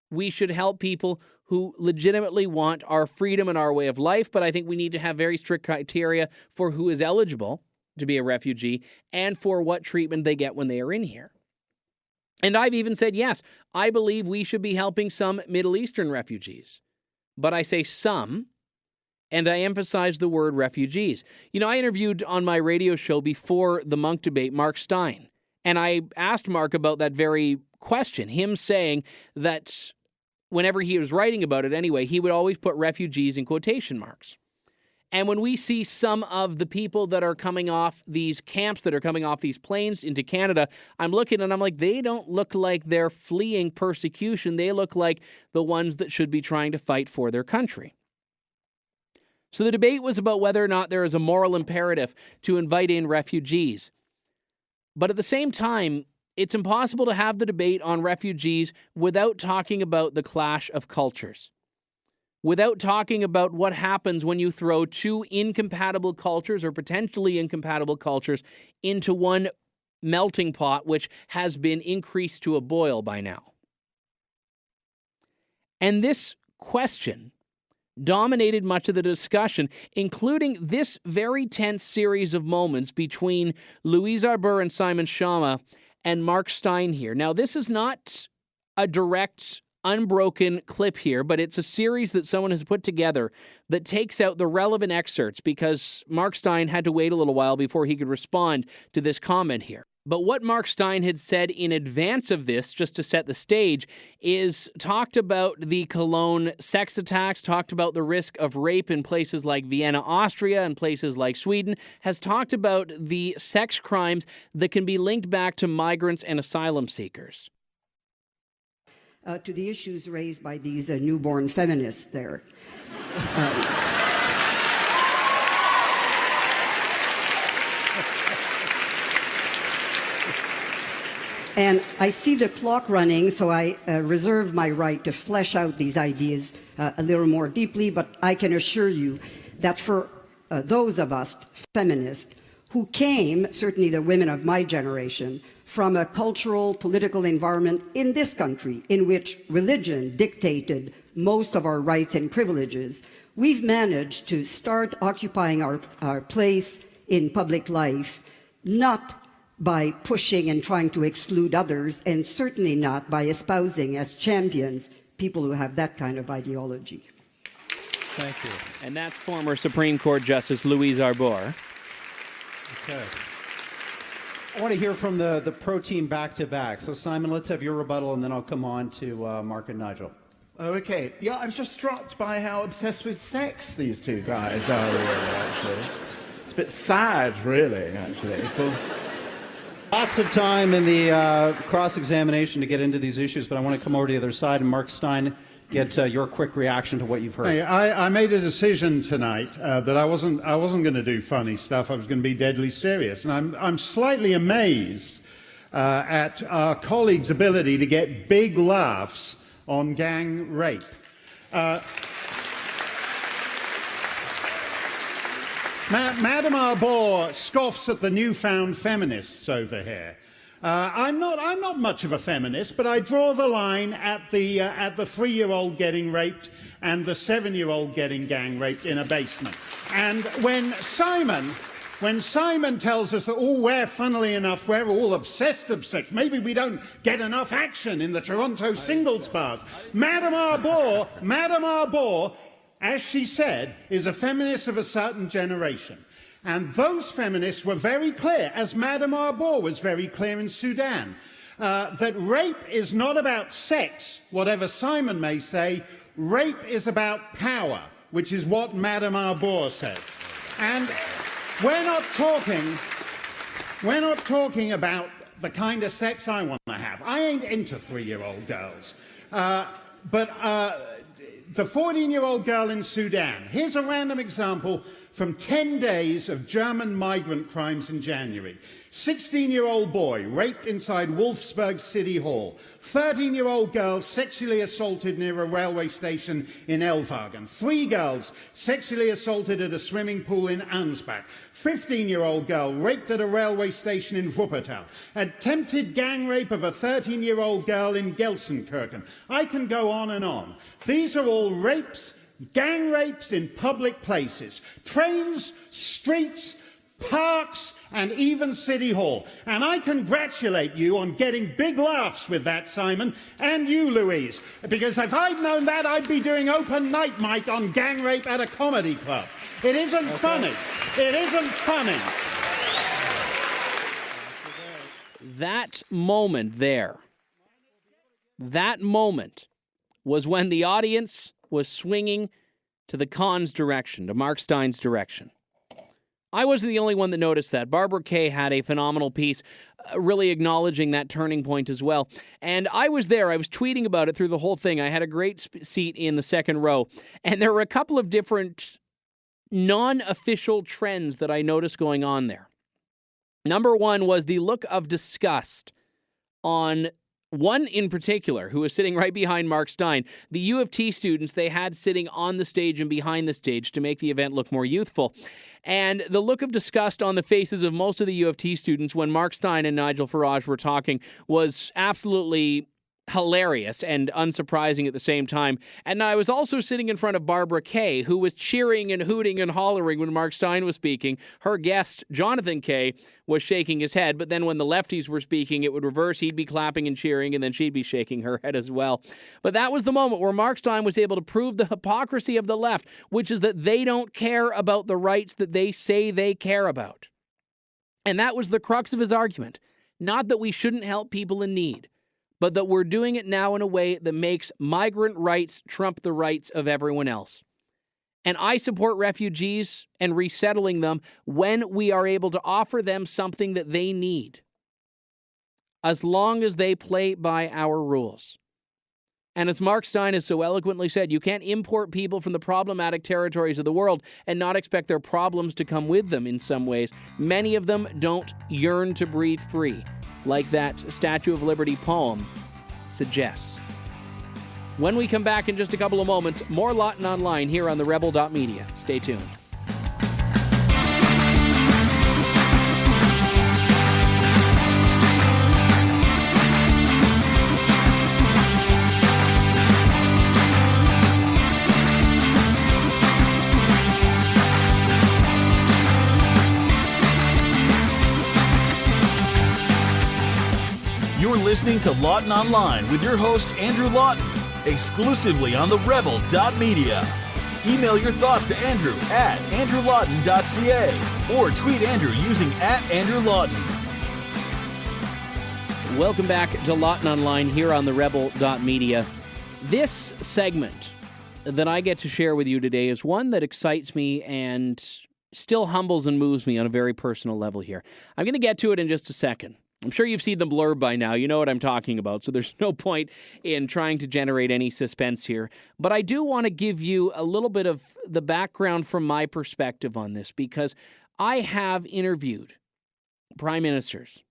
we should help people who legitimately want our freedom and our way of life, but I think we need to have very strict criteria for who is eligible to be a refugee and for what treatment they get when they are in here. And I've even said, yes, I believe we should be helping some Middle Eastern refugees. But I say some, and I emphasize the word refugees. You know, I interviewed on my radio show before the Monk debate Mark Steyn, and I asked Mark about that very question, him saying that whenever he was writing about it anyway, he would always put refugees in quotation marks. And when we see some of the people that are coming off these camps, that are coming off these planes into Canada, I'm looking and I'm like, they don't look like they're fleeing persecution. They look like the ones that should be trying to fight for their country. So the debate was about whether or not there is a moral imperative to invite in refugees. But at the same time, it's impossible to have the debate on refugees without talking about the clash of cultures, without talking about what happens when you throw two incompatible cultures or potentially incompatible cultures into one melting pot, which has been increased to a boil by now. And this question dominated much of the discussion, including this very tense series of moments between Louise Arbour and Simon Schama and Mark Steyn here. Now, this is not a direct, unbroken clip here, but it's a series that someone has put together that takes out the relevant excerpts because Mark Steyn had to wait a little while before he could respond to this comment here. But what Mark Steyn had said in advance of this, just to set the stage, is talked about the Cologne sex attacks, talked about the risk of rape in places like Vienna, Austria, and places like Sweden, has talked about the sex crimes that can be linked back to migrants and asylum seekers. To the issues raised by these newborn feminists there. And I see the clock running, so I reserve my right to flesh out these ideas a little more deeply, but I can assure you that for those of us feminists who came, certainly the women of my generation, from a cultural, political environment in this country in which religion dictated most of our rights and privileges, we've managed to start occupying our place in public life, not by pushing and trying to exclude others, and certainly not by espousing as champions people who have that kind of ideology. Thank you. And that's former Supreme Court Justice Louise Arbour. Okay. I want to hear from the pro team back-to-back. So, Simon, let's have your rebuttal, and then I'll come on to Mark and Nigel. Oh, okay. Yeah, I was just struck by how obsessed with sex these two guys are, really, actually. It's a bit sad, really, actually. Lots of time in the cross-examination to get into these issues, but I want to come over to the other side, and Mark Steyn, get your quick reaction to what you've heard. Hey, I made a decision tonight that I wasn't going to do funny stuff. I was going to be deadly serious, and I'm slightly amazed at our colleagues' ability to get big laughs on gang rape. Madame Arbour scoffs at the newfound feminists over here. I'm not much of a feminist, but I draw the line at the 3-year-old getting raped and the 7-year-old getting gang raped in a basement. And when Simon tells us that, funnily enough, we're all obsessed, maybe we don't get enough action in the Toronto singles bars. Madame Arbour, as she said, is a feminist of a certain generation. And those feminists were very clear, as Madame Arbour was very clear in Sudan, that rape is not about sex, whatever Simon may say. Rape is about power, which is what Madame Arbour says. And we're not talking about the kind of sex I want to have. I ain't into 3-year-old girls. the 14-year-old girl in Sudan. Here's a random example from 10 days of German migrant crimes in January. 16-year-old boy raped inside Wolfsburg City Hall. 13-year-old girl sexually assaulted near a railway station in Ellwagen. 3 girls sexually assaulted at a swimming pool in Ansbach. 15-year-old girl raped at a railway station in Wuppertal. Attempted gang rape of a 13-year-old girl in Gelsenkirchen. I can go on and on. These are all rapes, gang rapes in public places, trains, streets, parks, and even City Hall. And I congratulate you on getting big laughs with that, Simon, and you, Louise, because if I'd known that, I'd be doing open night mic on gang rape at a comedy club. It isn't funny. It isn't funny. That moment there, that moment was when the audience was swinging to the Khan's direction, to Mark Steyn's direction. I wasn't the only one that noticed that. Barbara Kay had a phenomenal piece really acknowledging that turning point as well. And I was there. I was tweeting about it through the whole thing. I had a great seat in the second row. And there were a couple of different non-official trends that I noticed going on there. Number one was the look of disgust on one in particular who was sitting right behind Mark Steyn. The U of T students they had sitting on the stage and behind the stage to make the event look more youthful. And the look of disgust on the faces of most of the U of T students when Mark Steyn and Nigel Farage were talking was absolutely hilarious and unsurprising at the same time. And I was also sitting in front of Barbara Kay, who was cheering and hooting and hollering when Mark Steyn was speaking. Her guest, Jonathan Kay, was shaking his head, but then when the lefties were speaking, it would reverse. He'd be clapping and cheering, and then she'd be shaking her head as well. But that was the moment where Mark Steyn was able to prove the hypocrisy of the left, which is that they don't care about the rights that they say they care about. And that was the crux of his argument. Not that we shouldn't help people in need, but that we're doing it now in a way that makes migrant rights trump the rights of everyone else. And I support refugees and resettling them when we are able to offer them something that they need, as long as they play by our rules. And as Mark Steyn has so eloquently said, you can't import people from the problematic territories of the world and not expect their problems to come with them in some ways. Many of them don't yearn to breathe free, like that Statue of Liberty poem suggests. When we come back in just a couple of moments, more Lawton Online here on the Rebel.media. Stay tuned. You're listening to Lawton Online with your host, Andrew Lawton, exclusively on the Rebel.media. Email your thoughts to Andrew at andrewlawton.ca or tweet Andrew using @AndrewLawton. Welcome back to Lawton Online here on the Rebel.media. This segment that I get to share with you today is one that excites me and still humbles and moves me on a very personal level here. I'm going to get to it in just a second. I'm sure you've seen the blurb by now. You know what I'm talking about, so there's no point in trying to generate any suspense here. But I do want to give you a little bit of the background from my perspective on this, because I have interviewed prime ministers.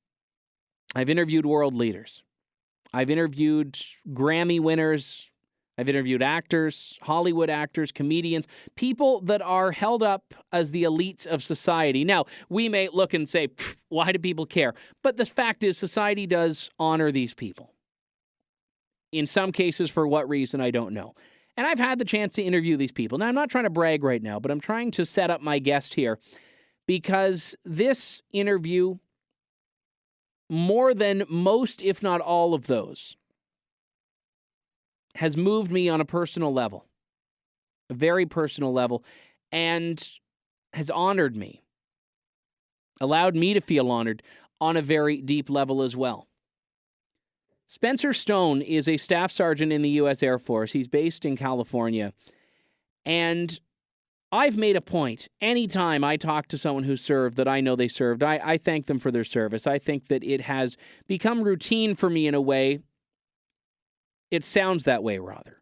I've interviewed world leaders. I've interviewed Grammy winners. I've interviewed actors, Hollywood actors, comedians, people that are held up as the elites of society. Now, we may look and say, why do people care? But the fact is, society does honor these people. In some cases, for what reason, I don't know. And I've had the chance to interview these people. Now, I'm not trying to brag right now, but I'm trying to set up my guest here, because this interview, more than most, if not all of those, has moved me on a personal level, a very personal level, and has honored me, allowed me to feel honored on a very deep level as well. Spencer Steyn is a staff sergeant in the U.S. Air Force. He's based in California, and I've made a point, anytime I talk to someone who served that I know they served, I thank them for their service. I think that it has become routine for me in a way. It sounds that way, rather.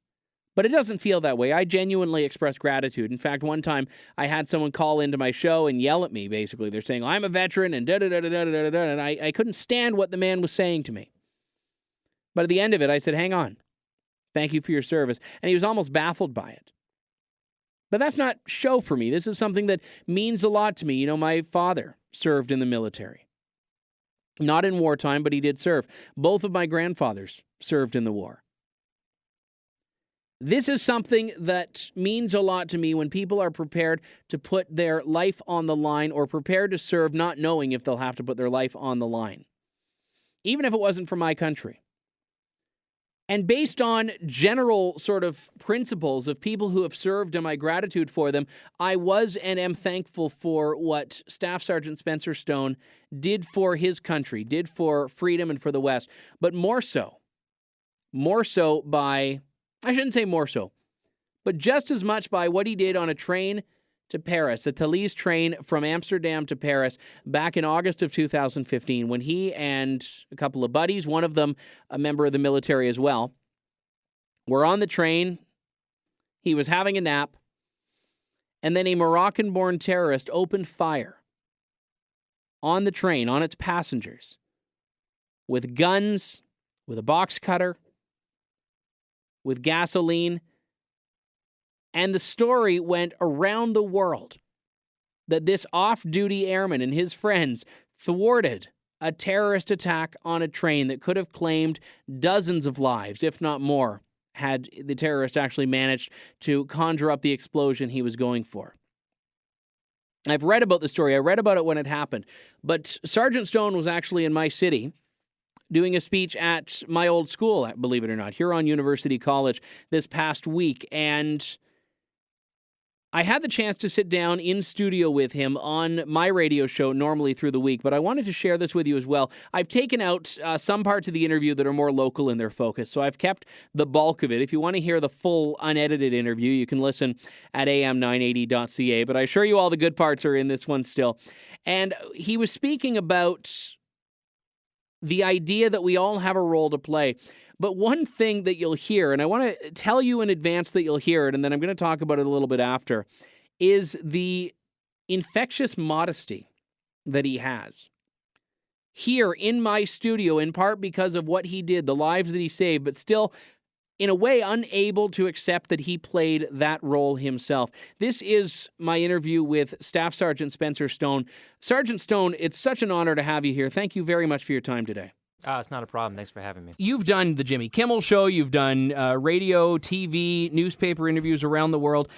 But it doesn't feel that way. I genuinely express gratitude. In fact, one time I had someone call into my show and yell at me, basically. They're saying, I'm a veteran and da-da-da-da-da-da-da, and I couldn't stand what the man was saying to me. But at the end of it, I said, hang on. Thank you for your service. And he was almost baffled by it. But that's not show for me. This is something that means a lot to me. You know, my father served in the military. Not in wartime, but he did serve. Both of my grandfathers served in the war. This is something that means a lot to me when people are prepared to put their life on the line or prepared to serve not knowing if they'll have to put their life on the line, even if it wasn't for my country. And based on general sort of principles of people who have served and my gratitude for them, I was and am thankful for what Staff Sergeant Spencer Steyn did for his country, did for freedom and for the West, but more so by... I shouldn't say more so, but just as much by what he did on a train to Paris, a Thalys train from Amsterdam to Paris back in August of 2015, when he and a couple of buddies, one of them a member of the military as well, were on the train. He was having a nap, and then a Moroccan-born terrorist opened fire on the train, on its passengers, with guns, with a box cutter, with gasoline, and the story went around the world that this off-duty airman and his friends thwarted a terrorist attack on a train that could have claimed dozens of lives, if not more, had the terrorist actually managed to conjure up the explosion he was going for. I've read about the story. I read about it when it happened, but Sergeant Steyn was actually in my city doing a speech at my old school, believe it or not, Huron University College this past week. And I had the chance to sit down in studio with him on my radio show normally through the week, but I wanted to share this with you as well. I've taken out some parts of the interview that are more local in their focus, so I've kept the bulk of it. If you want to hear the full unedited interview, you can listen at am980.ca, but I assure you all the good parts are in this one still. And he was speaking about the idea that we all have a role to play. But one thing that you'll hear, and I want to tell you in advance that you'll hear it, and then I'm going to talk about it a little bit after, is the infectious modesty that he has. Here in my studio, in part because of what he did, the lives that he saved, but still, in a way, unable to accept that he played that role himself. This is my interview with Staff Sergeant Spencer Steyn. Sergeant Steyn, it's such an honor to have you here. Thank you very much for your time today. It's not a problem. Thanks for having me. You've done the Jimmy Kimmel Show. You've done radio, TV, newspaper interviews around the world.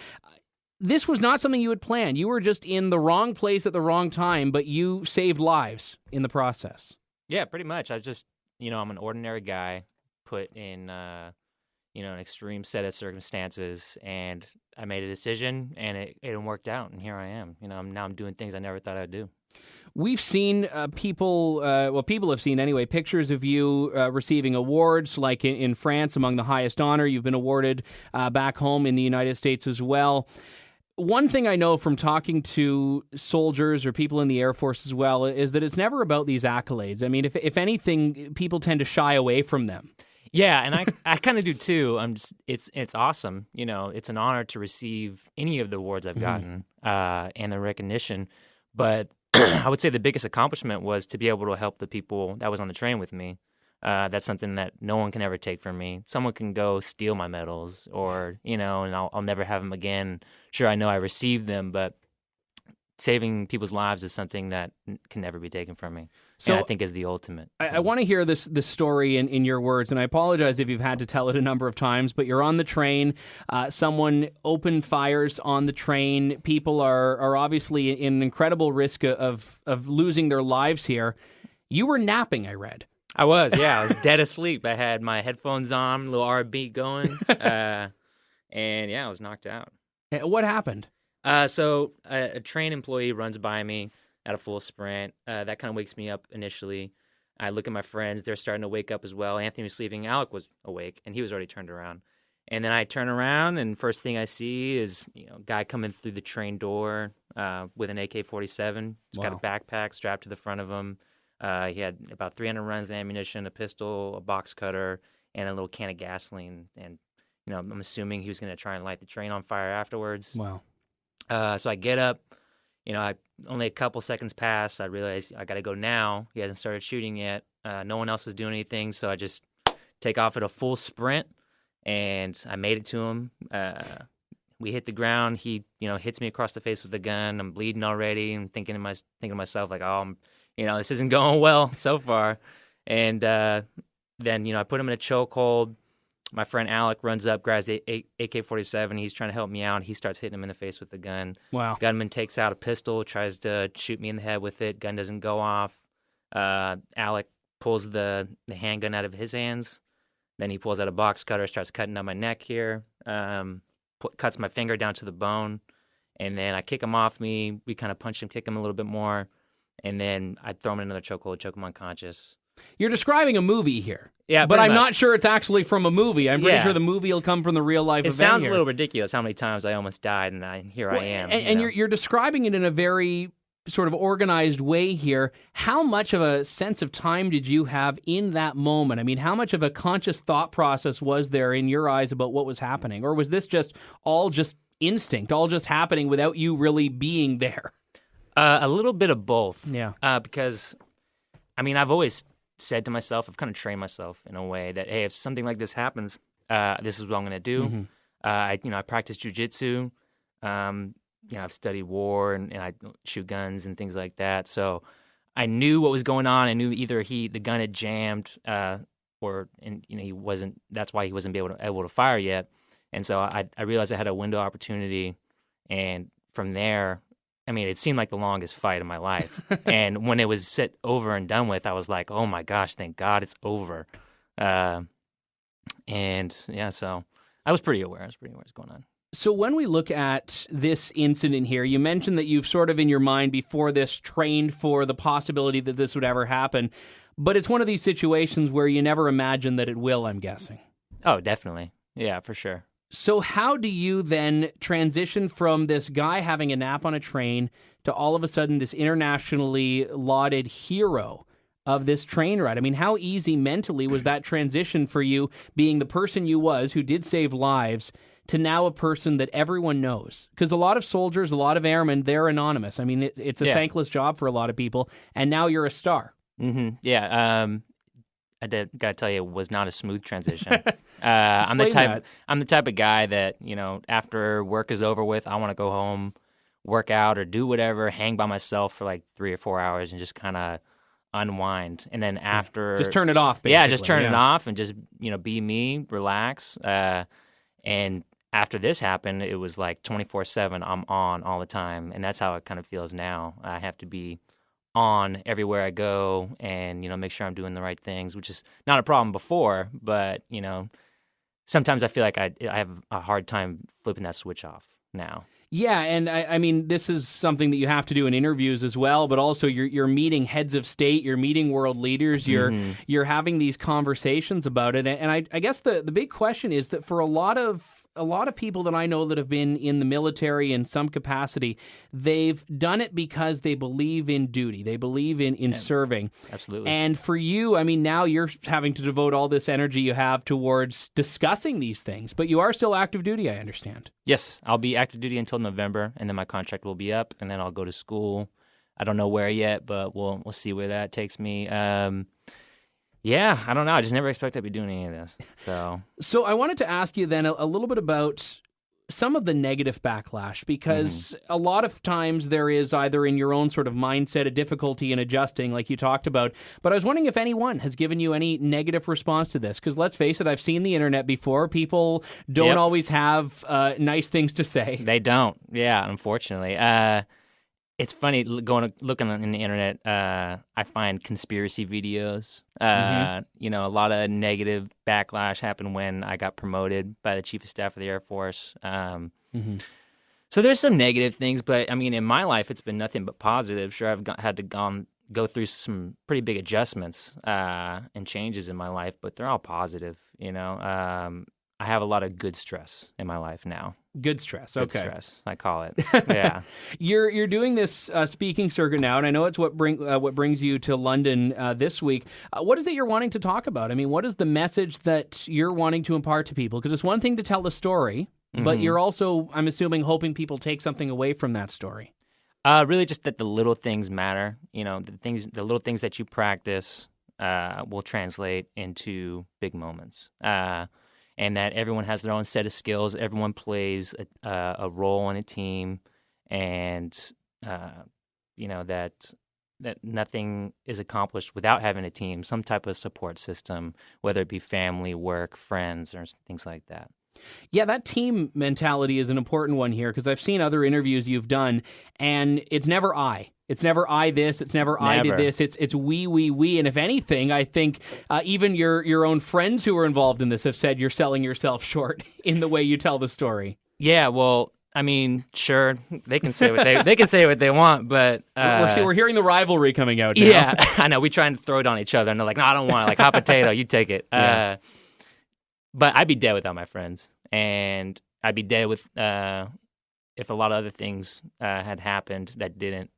This was not something you had planned. You were just in the wrong place at the wrong time, but you saved lives in the process. Yeah, pretty much. I just, I'm an ordinary guy put in... an extreme set of circumstances, and I made a decision, and it worked out, and here I am. Now I'm doing things I never thought I'd do. We've seen people have seen anyway, pictures of you receiving awards, like in France, among the highest honor. You've been awarded back home in the United States as well. One thing I know from talking to soldiers or people in the Air Force as well is that it's never about these accolades. I mean, if anything, people tend to shy away from them. Yeah, and I kind of do too. It's awesome. It's an honor to receive any of the awards I've gotten and the recognition. But I would say the biggest accomplishment was to be able to help the people that was on the train with me. That's something that no one can ever take from me. Someone can go steal my medals, or and I'll never have them again. Sure, I know I received them, but saving people's lives is something that can never be taken from me. So and I think is the ultimate. I want to hear this story in your words, and I apologize if you've had to tell it a number of times, but you're on the train. Someone opened fires on the train. People are obviously in incredible risk of losing their lives here. You were napping, I read. I was, yeah. I was dead asleep. I had my headphones on, a little R&B going, and yeah, I was knocked out. What happened? So a train employee runs by me at a full sprint. That kind of wakes me up initially. I look at my friends. They're starting to wake up as well. Anthony was sleeping. Alec was awake, and he was already turned around. And then I turn around, and first thing I see is a guy coming through the train door with an AK-47. He's got a backpack strapped to the front of him. He had about 300 rounds of ammunition, a pistol, a box cutter, and a little can of gasoline. And I'm assuming he was going to try and light the train on fire afterwards. Wow. So I get up. Only a couple seconds pass. I realize I got to go now. He hasn't started shooting yet. No one else was doing anything, so I just take off at a full sprint, and I made it to him. We hit the ground. He, hits me across the face with the gun. I'm bleeding already, and thinking to myself like, oh, this isn't going well so far. And then I put him in a chokehold. My friend Alec runs up, grabs the AK-47. He's trying to help me out. He starts hitting him in the face with the gun. Wow. Gunman takes out a pistol, tries to shoot me in the head with it. Gun doesn't go off. Alec pulls the handgun out of his hands. Then he pulls out a box cutter, starts cutting down my neck here, cuts my finger down to the bone. And then I kick him off me. We kind of punch him, kick him a little bit more. And then I throw him in another chokehold, choke him unconscious. You're describing a movie here. Yeah, but I'm much. not sure it's actually from a movie. I'm pretty sure the movie will come from the real life event. It sounds here. a little ridiculous how many times I almost died, and here I am. And you're describing it in a very sort of organized way here. How much of a sense of time did you have in that moment? I mean, how much of a conscious thought process was there in your eyes about what was happening? Or was this all just instinct, all just happening without you really being there? A little bit of both. Yeah. Because, I've always said to myself, I've kind of trained myself in a way that, hey, if something like this happens, this is what I'm going to do. Mm-hmm. I practice jujitsu. I've studied war and I shoot guns and things like that. So I knew what was going on. I knew either the gun had jammed, or he wasn't. That's why he wasn't able to fire yet. And so I realized I had a window opportunity, and from there, it seemed like the longest fight of my life. And when it was over and done with, I was like, oh my gosh, thank God it's over. So I was pretty aware. What's going on. So when we look at this incident here, you mentioned that you've sort of in your mind before this trained for the possibility that this would ever happen. But it's one of these situations where you never imagine that it will, I'm guessing. Oh, definitely. Yeah, for sure. So how do you then transition from this guy having a nap on a train to all of a sudden this internationally lauded hero of this train ride? I mean, how easy mentally was that transition for you, being the person you was who did save lives, to now a person that everyone knows? Because a lot of soldiers, a lot of airmen, they're anonymous. I mean, it's a thankless job for a lot of people, and now you're a star. Mm-hmm. Yeah. I gotta tell you, it was not a smooth transition. I'm the type of guy that, after work is over with, I want to go home, work out, or do whatever, hang by myself for like 3 or 4 hours and just kind of unwind. And then after, just turn it off. Basically. Yeah, just turn it off and just be me, relax. And after this happened, it was like 24/7. I'm on all the time, and that's how it kind of feels now. I have to be on everywhere I go, and make sure I'm doing the right things, which is not a problem before, but sometimes I feel like I have a hard time flipping that switch off now. Yeah, and I mean, this is something that you have to do in interviews as well, but also you're meeting heads of state, you're meeting world leaders, you're having these conversations about it, and I guess the big question is that for a lot of people that I know that have been in the military in some capacity, they've done it because they believe in duty. They believe in serving. Absolutely. And for you, now you're having to devote all this energy you have towards discussing these things, but you are still active duty, I understand. Yes, I'll be active duty until November, and then my contract will be up, and then I'll go to school. I don't know where yet, but we'll see where that takes me. Yeah, I don't know. I just never expected to be doing any of this. So I wanted to ask you then a little bit about some of the negative backlash, because a lot of times there is either in your own sort of mindset a difficulty in adjusting, like you talked about. But I was wondering if anyone has given you any negative response to this, because let's face it, I've seen the internet before. People don't always have nice things to say. They don't. Yeah, unfortunately. It's funny looking on the internet. I find conspiracy videos. A lot of negative backlash happened when I got promoted by the Chief of Staff of the Air Force. So there's some negative things, but in my life, it's been nothing but positive. Sure, I've had to go through some pretty big adjustments and changes in my life, but they're all positive. I have a lot of good stress in my life now. Good stress. Good Okay. stress, I call it. Yeah. You're doing this speaking circuit now, and I know it's what brings you to London this week. What is it you're wanting to talk about? I mean, what is the message that you're wanting to impart to people? Because it's one thing to tell the story, but you're also, I'm assuming, hoping people take something away from that story. Really, just that the little things matter. The little things that you practice will translate into big moments. And that everyone has their own set of skills. Everyone plays a role in a team, and that nothing is accomplished without having a team, some type of support system, whether it be family, work, friends, or things like that. Yeah, that team mentality is an important one here, because I've seen other interviews you've done, and it's never I. It's never I this. It's never I did this. It's we. And if anything, I think even your own friends who are involved in this have said you're selling yourself short in the way you tell the story. Yeah, well, I mean, sure, they can say what they want, but we're hearing the rivalry coming out now. Yeah, I know. We try and throw it on each other, and they're like, "No, I don't want it. Like hot potato, you take it." Yeah. But I'd be dead without my friends, and I'd be dead with. If a lot of other things had happened that didn't.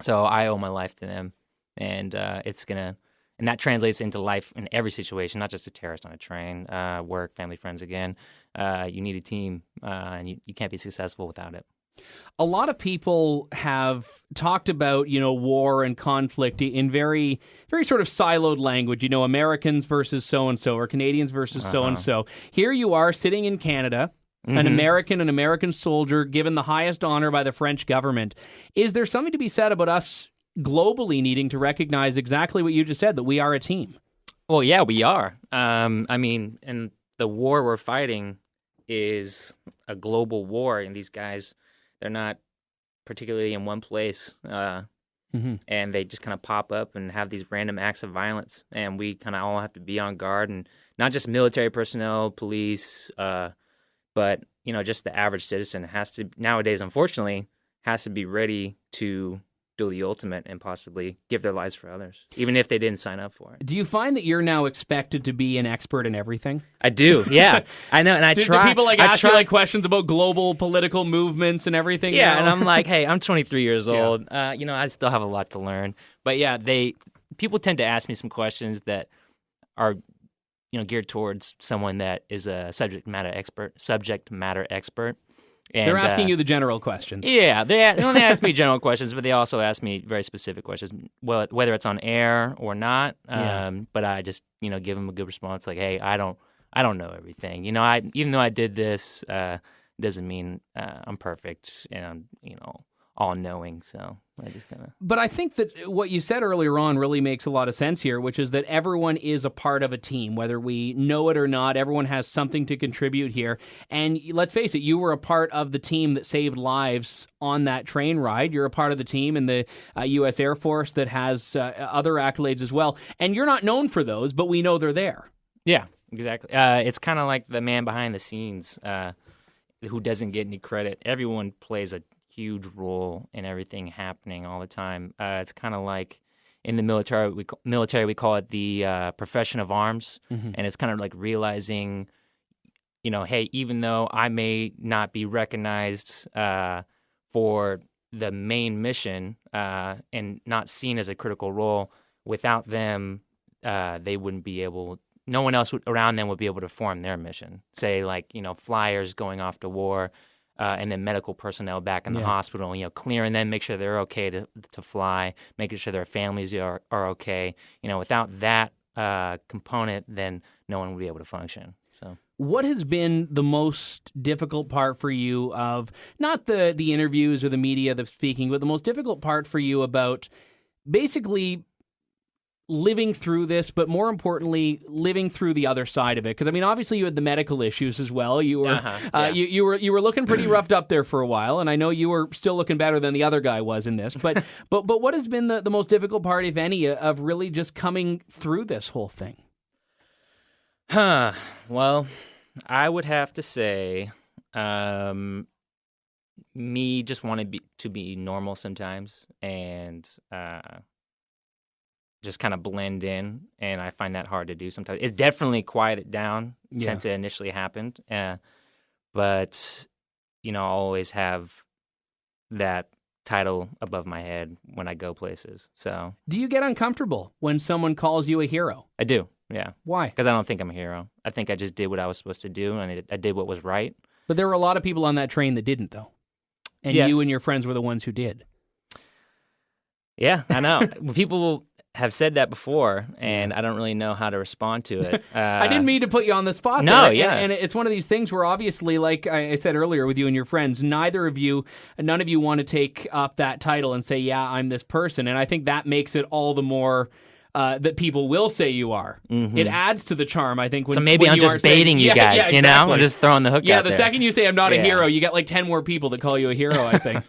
So I owe my life to them, and and that translates into life in every situation, not just a terrorist on a train, work, family, friends again. You need a team, and you can't be successful without it. A lot of people have talked about, war and conflict in very, very sort of siloed language, Americans versus so-and-so or Canadians versus so-and-so. Here you are sitting in Canada, an American soldier given the highest honor by the French government. Is there something to be said about us globally needing to recognize exactly what you just said, that we are a team? Well, yeah, we are. And the war we're fighting is a global war, and these guys, they're not particularly in one place, and they just kind of pop up and have these random acts of violence, and we kind of all have to be on guard, and not just military personnel, police, but just the average citizen has to nowadays, unfortunately, has to be ready to do the ultimate and possibly give their lives for others, even if they didn't sign up for it. Do you find that you're now expected to be an expert in everything? I do, yeah. I know, and I try. Do people ask you questions about global political movements and everything? Yeah, and I'm like, hey, I'm 23 years old. I still have a lot to learn. But yeah, people tend to ask me some questions that are geared towards someone that is a subject matter expert. And, they're asking you the general questions. Yeah, they only ask me general questions, but they also ask me very specific questions, whether it's on air or not. But I just give them a good response, like, "Hey, I don't know everything. Even though I did this, doesn't mean I'm perfect and I'm all knowing." So I just kind of. But I think that what you said earlier on really makes a lot of sense here, which is that everyone is a part of a team, whether we know it or not. Everyone has something to contribute here. And let's face it, you were a part of the team that saved lives on that train ride. You're a part of the team in the U.S. Air Force that has other accolades as well. And you're not known for those, but we know they're there. Yeah, exactly. It's kind of like the man behind the scenes who doesn't get any credit. Everyone plays a huge role in everything happening all the time. It's kind of like in the military. We call it the profession of arms, and it's kind of like realizing, hey, even though I may not be recognized for the main mission and not seen as a critical role, without them, they wouldn't be able. No one else around them would be able to perform their mission. Say, like flyers going off to war. And then medical personnel back in the hospital, clearing them, make sure they're okay to fly, making sure their families are okay. Without that component, then no one would be able to function. So, what has been the most difficult part for you of not the interviews or the media that's speaking, but the most difficult part for you about basically living through this, but more importantly, living through the other side of it? Because obviously you had the medical issues as well. You were you were looking pretty roughed up there for a while, and I know you were still looking better than the other guy was in this. But but what has been the most difficult part, if any, of really just coming through this whole thing? Well, I would have to say, me just wanted to be normal sometimes, and just kind of blend in, and I find that hard to do sometimes. It's definitely quieted down since it initially happened, but I'll always have that title above my head when I go places. So, do you get uncomfortable when someone calls you a hero? I do, yeah. Why? Because I don't think I'm a hero. I think I just did what I was supposed to do, and I did what was right. But there were a lot of people on that train that didn't, though. And you and your friends were the ones who did. Yeah, I know. People have said that before, and I don't really know how to respond to it. I didn't mean to put you on the spot. No, there. yeah. And it's one of these things where obviously, like I said earlier with you and your friends, none of you want to take up that title and say, yeah, I'm this person. And I think that makes it all the more that people will say you are. Mm-hmm. It adds to the charm, I think. So maybe I'm just baiting you guys, exactly. I'm just throwing the hook out there. Yeah, the second you say I'm not a hero, you get like 10 more people that call you a hero, I think.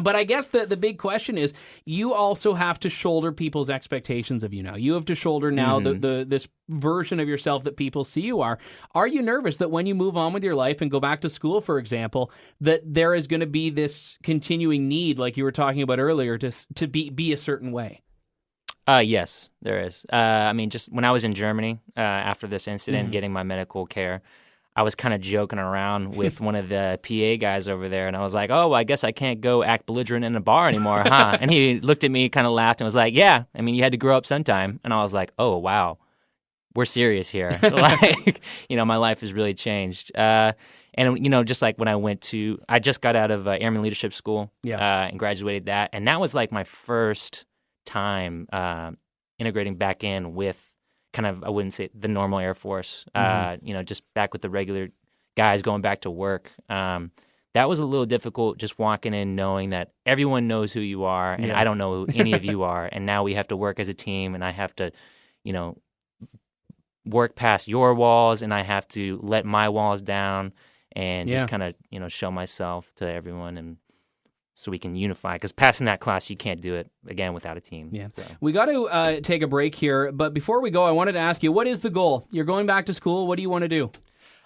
But I guess the big question is, you also have to shoulder people's expectations of you now. You have to shoulder now this version of yourself that people see you are. Are you nervous that when you move on with your life and go back to school, for example, that there is going to be this continuing need, like you were talking about earlier, to be a certain way? Yes, there is. Just when I was in Germany after this incident, getting my medical care, I was kind of joking around with one of the PA guys over there, and I was like, oh, well, I guess I can't go act belligerent in a bar anymore, huh? And he looked at me, kind of laughed, and was like, yeah, you had to grow up sometime. And I was like, oh, wow, we're serious here. My life has really changed. And, just like when I just got out of Airman Leadership School and graduated that, and that was like my first time integrating back in with kind of, I wouldn't say the normal Air Force, just back with the regular guys going back to work. That was a little difficult, just walking in knowing that everyone knows who you are and I don't know who any of you are. And now we have to work as a team, and I have to, work past your walls, and I have to let my walls down and just kind of, show myself to everyone, and so we can unify. Because passing that class, you can't do it, again, without a team. Yeah. So. We got to take a break here, but before we go, I wanted to ask you, what is the goal? You're going back to school. What do you want to do?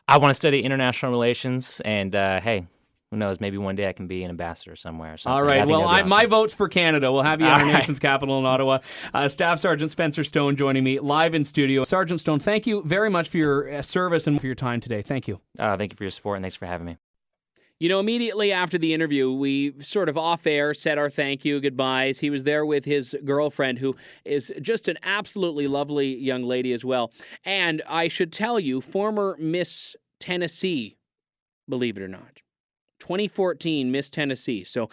I want to study international relations, and hey, who knows, maybe one day I can be an ambassador somewhere or something. All right, well, awesome. My vote's for Canada. We'll have you at our nation's capital in Ottawa. Staff Sergeant Spencer Steyn joining me live in studio. Sergeant Steyn, thank you very much for your service and for your time today. Thank you. Thank you for your support, and thanks for having me. Immediately after the interview, we sort of off-air said our thank you, goodbyes. He was there with his girlfriend, who is just an absolutely lovely young lady as well. And I should tell you, former Miss Tennessee, believe it or not. 2014 Miss Tennessee. So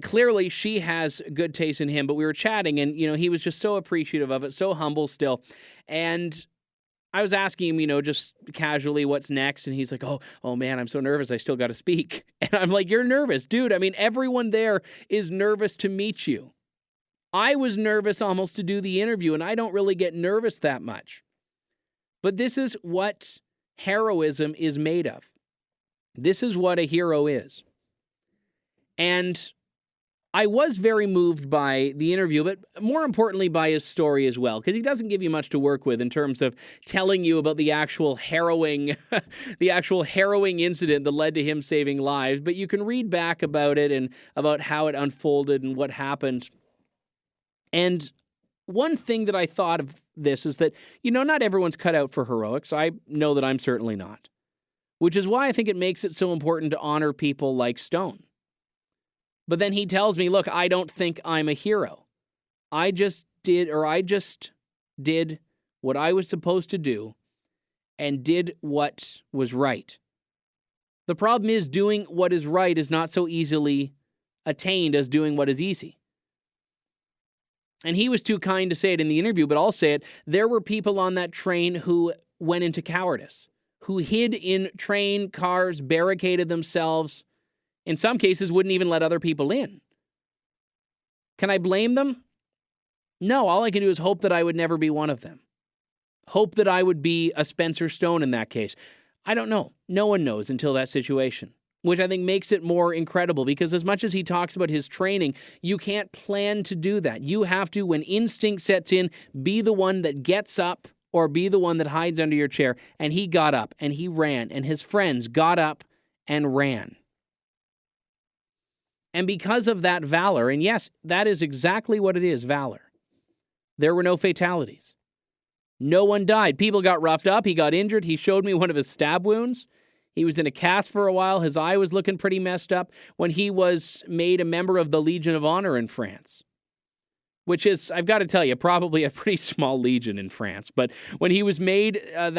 clearly she has good taste in him, but we were chatting and, he was just so appreciative of it, so humble still. And I was asking him, just casually, what's next? And he's like, oh man, I'm so nervous. I still got to speak. And I'm like, you're nervous, dude. Everyone there is nervous to meet you. I was nervous almost to do the interview, and I don't really get nervous that much. But this is what heroism is made of. This is what a hero is. And I was very moved by the interview, but more importantly by his story as well, because he doesn't give you much to work with in terms of telling you about the actual harrowing incident that led to him saving lives. But you can read back about it and about how it unfolded and what happened. And one thing that I thought of this is that, not everyone's cut out for heroics. I know that I'm certainly not, which is why I think it makes it so important to honor people like Steyn. But then he tells me, look, I don't think I'm a hero. I just did what I was supposed to do and did what was right. The problem is doing what is right is not so easily attained as doing what is easy. And he was too kind to say it in the interview, but I'll say it. There were people on that train who went into cowardice, who hid in train cars, barricaded themselves, in some cases wouldn't even let other people in. Can I blame them? No, all I can do is hope that I would never be one of them. Hope that I would be a Spencer Steyn in that case. I don't know. No one knows until that situation, which I think makes it more incredible, because as much as he talks about his training, you can't plan to do that. You have to, when instinct sets in, be the one that gets up or be the one that hides under your chair. And he got up and he ran, and his friends got up and ran. And because of that valor, and yes, that is exactly what it is, valor. There were no fatalities. No one died. People got roughed up. He got injured. He showed me one of his stab wounds. He was in a cast for a while. His eye was looking pretty messed up when he was made a member of the Legion of Honor in France, which is, I've got to tell you, probably a pretty small legion in France. But when he was made given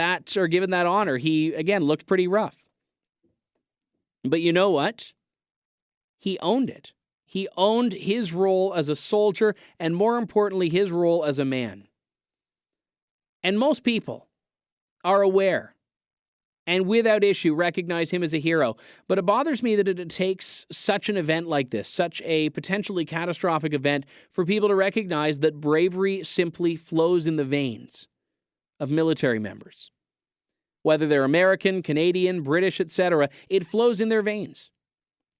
that honor, he, again, looked pretty rough. But you know what? He owned it. He owned his role as a soldier and, more importantly, his role as a man. And most people are aware and without issue recognize him as a hero. But it bothers me that it takes such an event like this, such a potentially catastrophic event, for people to recognize that bravery simply flows in the veins of military members. Whether they're American, Canadian, British, etc., it flows in their veins.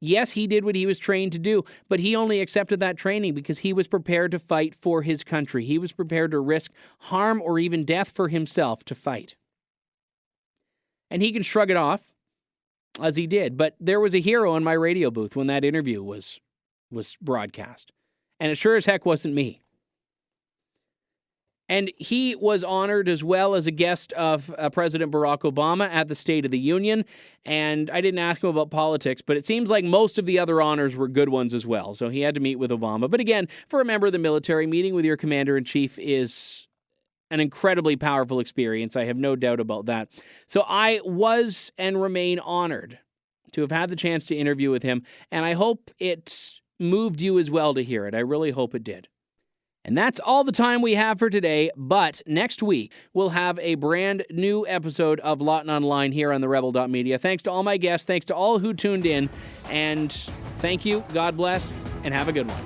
Yes, he did what he was trained to do, but he only accepted that training because he was prepared to fight for his country. He was prepared to risk harm or even death for himself to fight. And he can shrug it off, as he did, but there was a hero in my radio booth when that interview was broadcast. And it sure as heck wasn't me. And he was honored as well as a guest of President Barack Obama at the State of the Union. And I didn't ask him about politics, but it seems like most of the other honors were good ones as well. So he had to meet with Obama. But again, for a member of the military, meeting with your commander-in-chief is an incredibly powerful experience. I have no doubt about that. So I was and remain honored to have had the chance to interview with him. And I hope it moved you as well to hear it. I really hope it did. And that's all the time we have for today, but next week we'll have a brand new episode of Lawton Online here on the Rebel.media. Thanks to all my guests, thanks to all who tuned in, and thank you, God bless, and have a good one.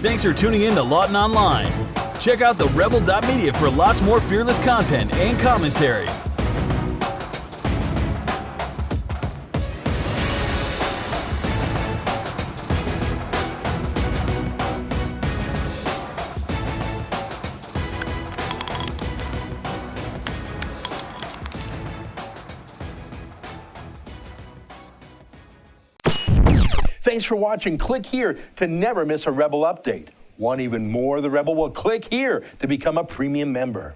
Thanks for tuning in to Lawton Online. Check out the Rebel.media for lots more fearless content and commentary. Thanks for watching. Click here to never miss a Rebel update. Want even more of the Rebel? Well, click here to become a premium member.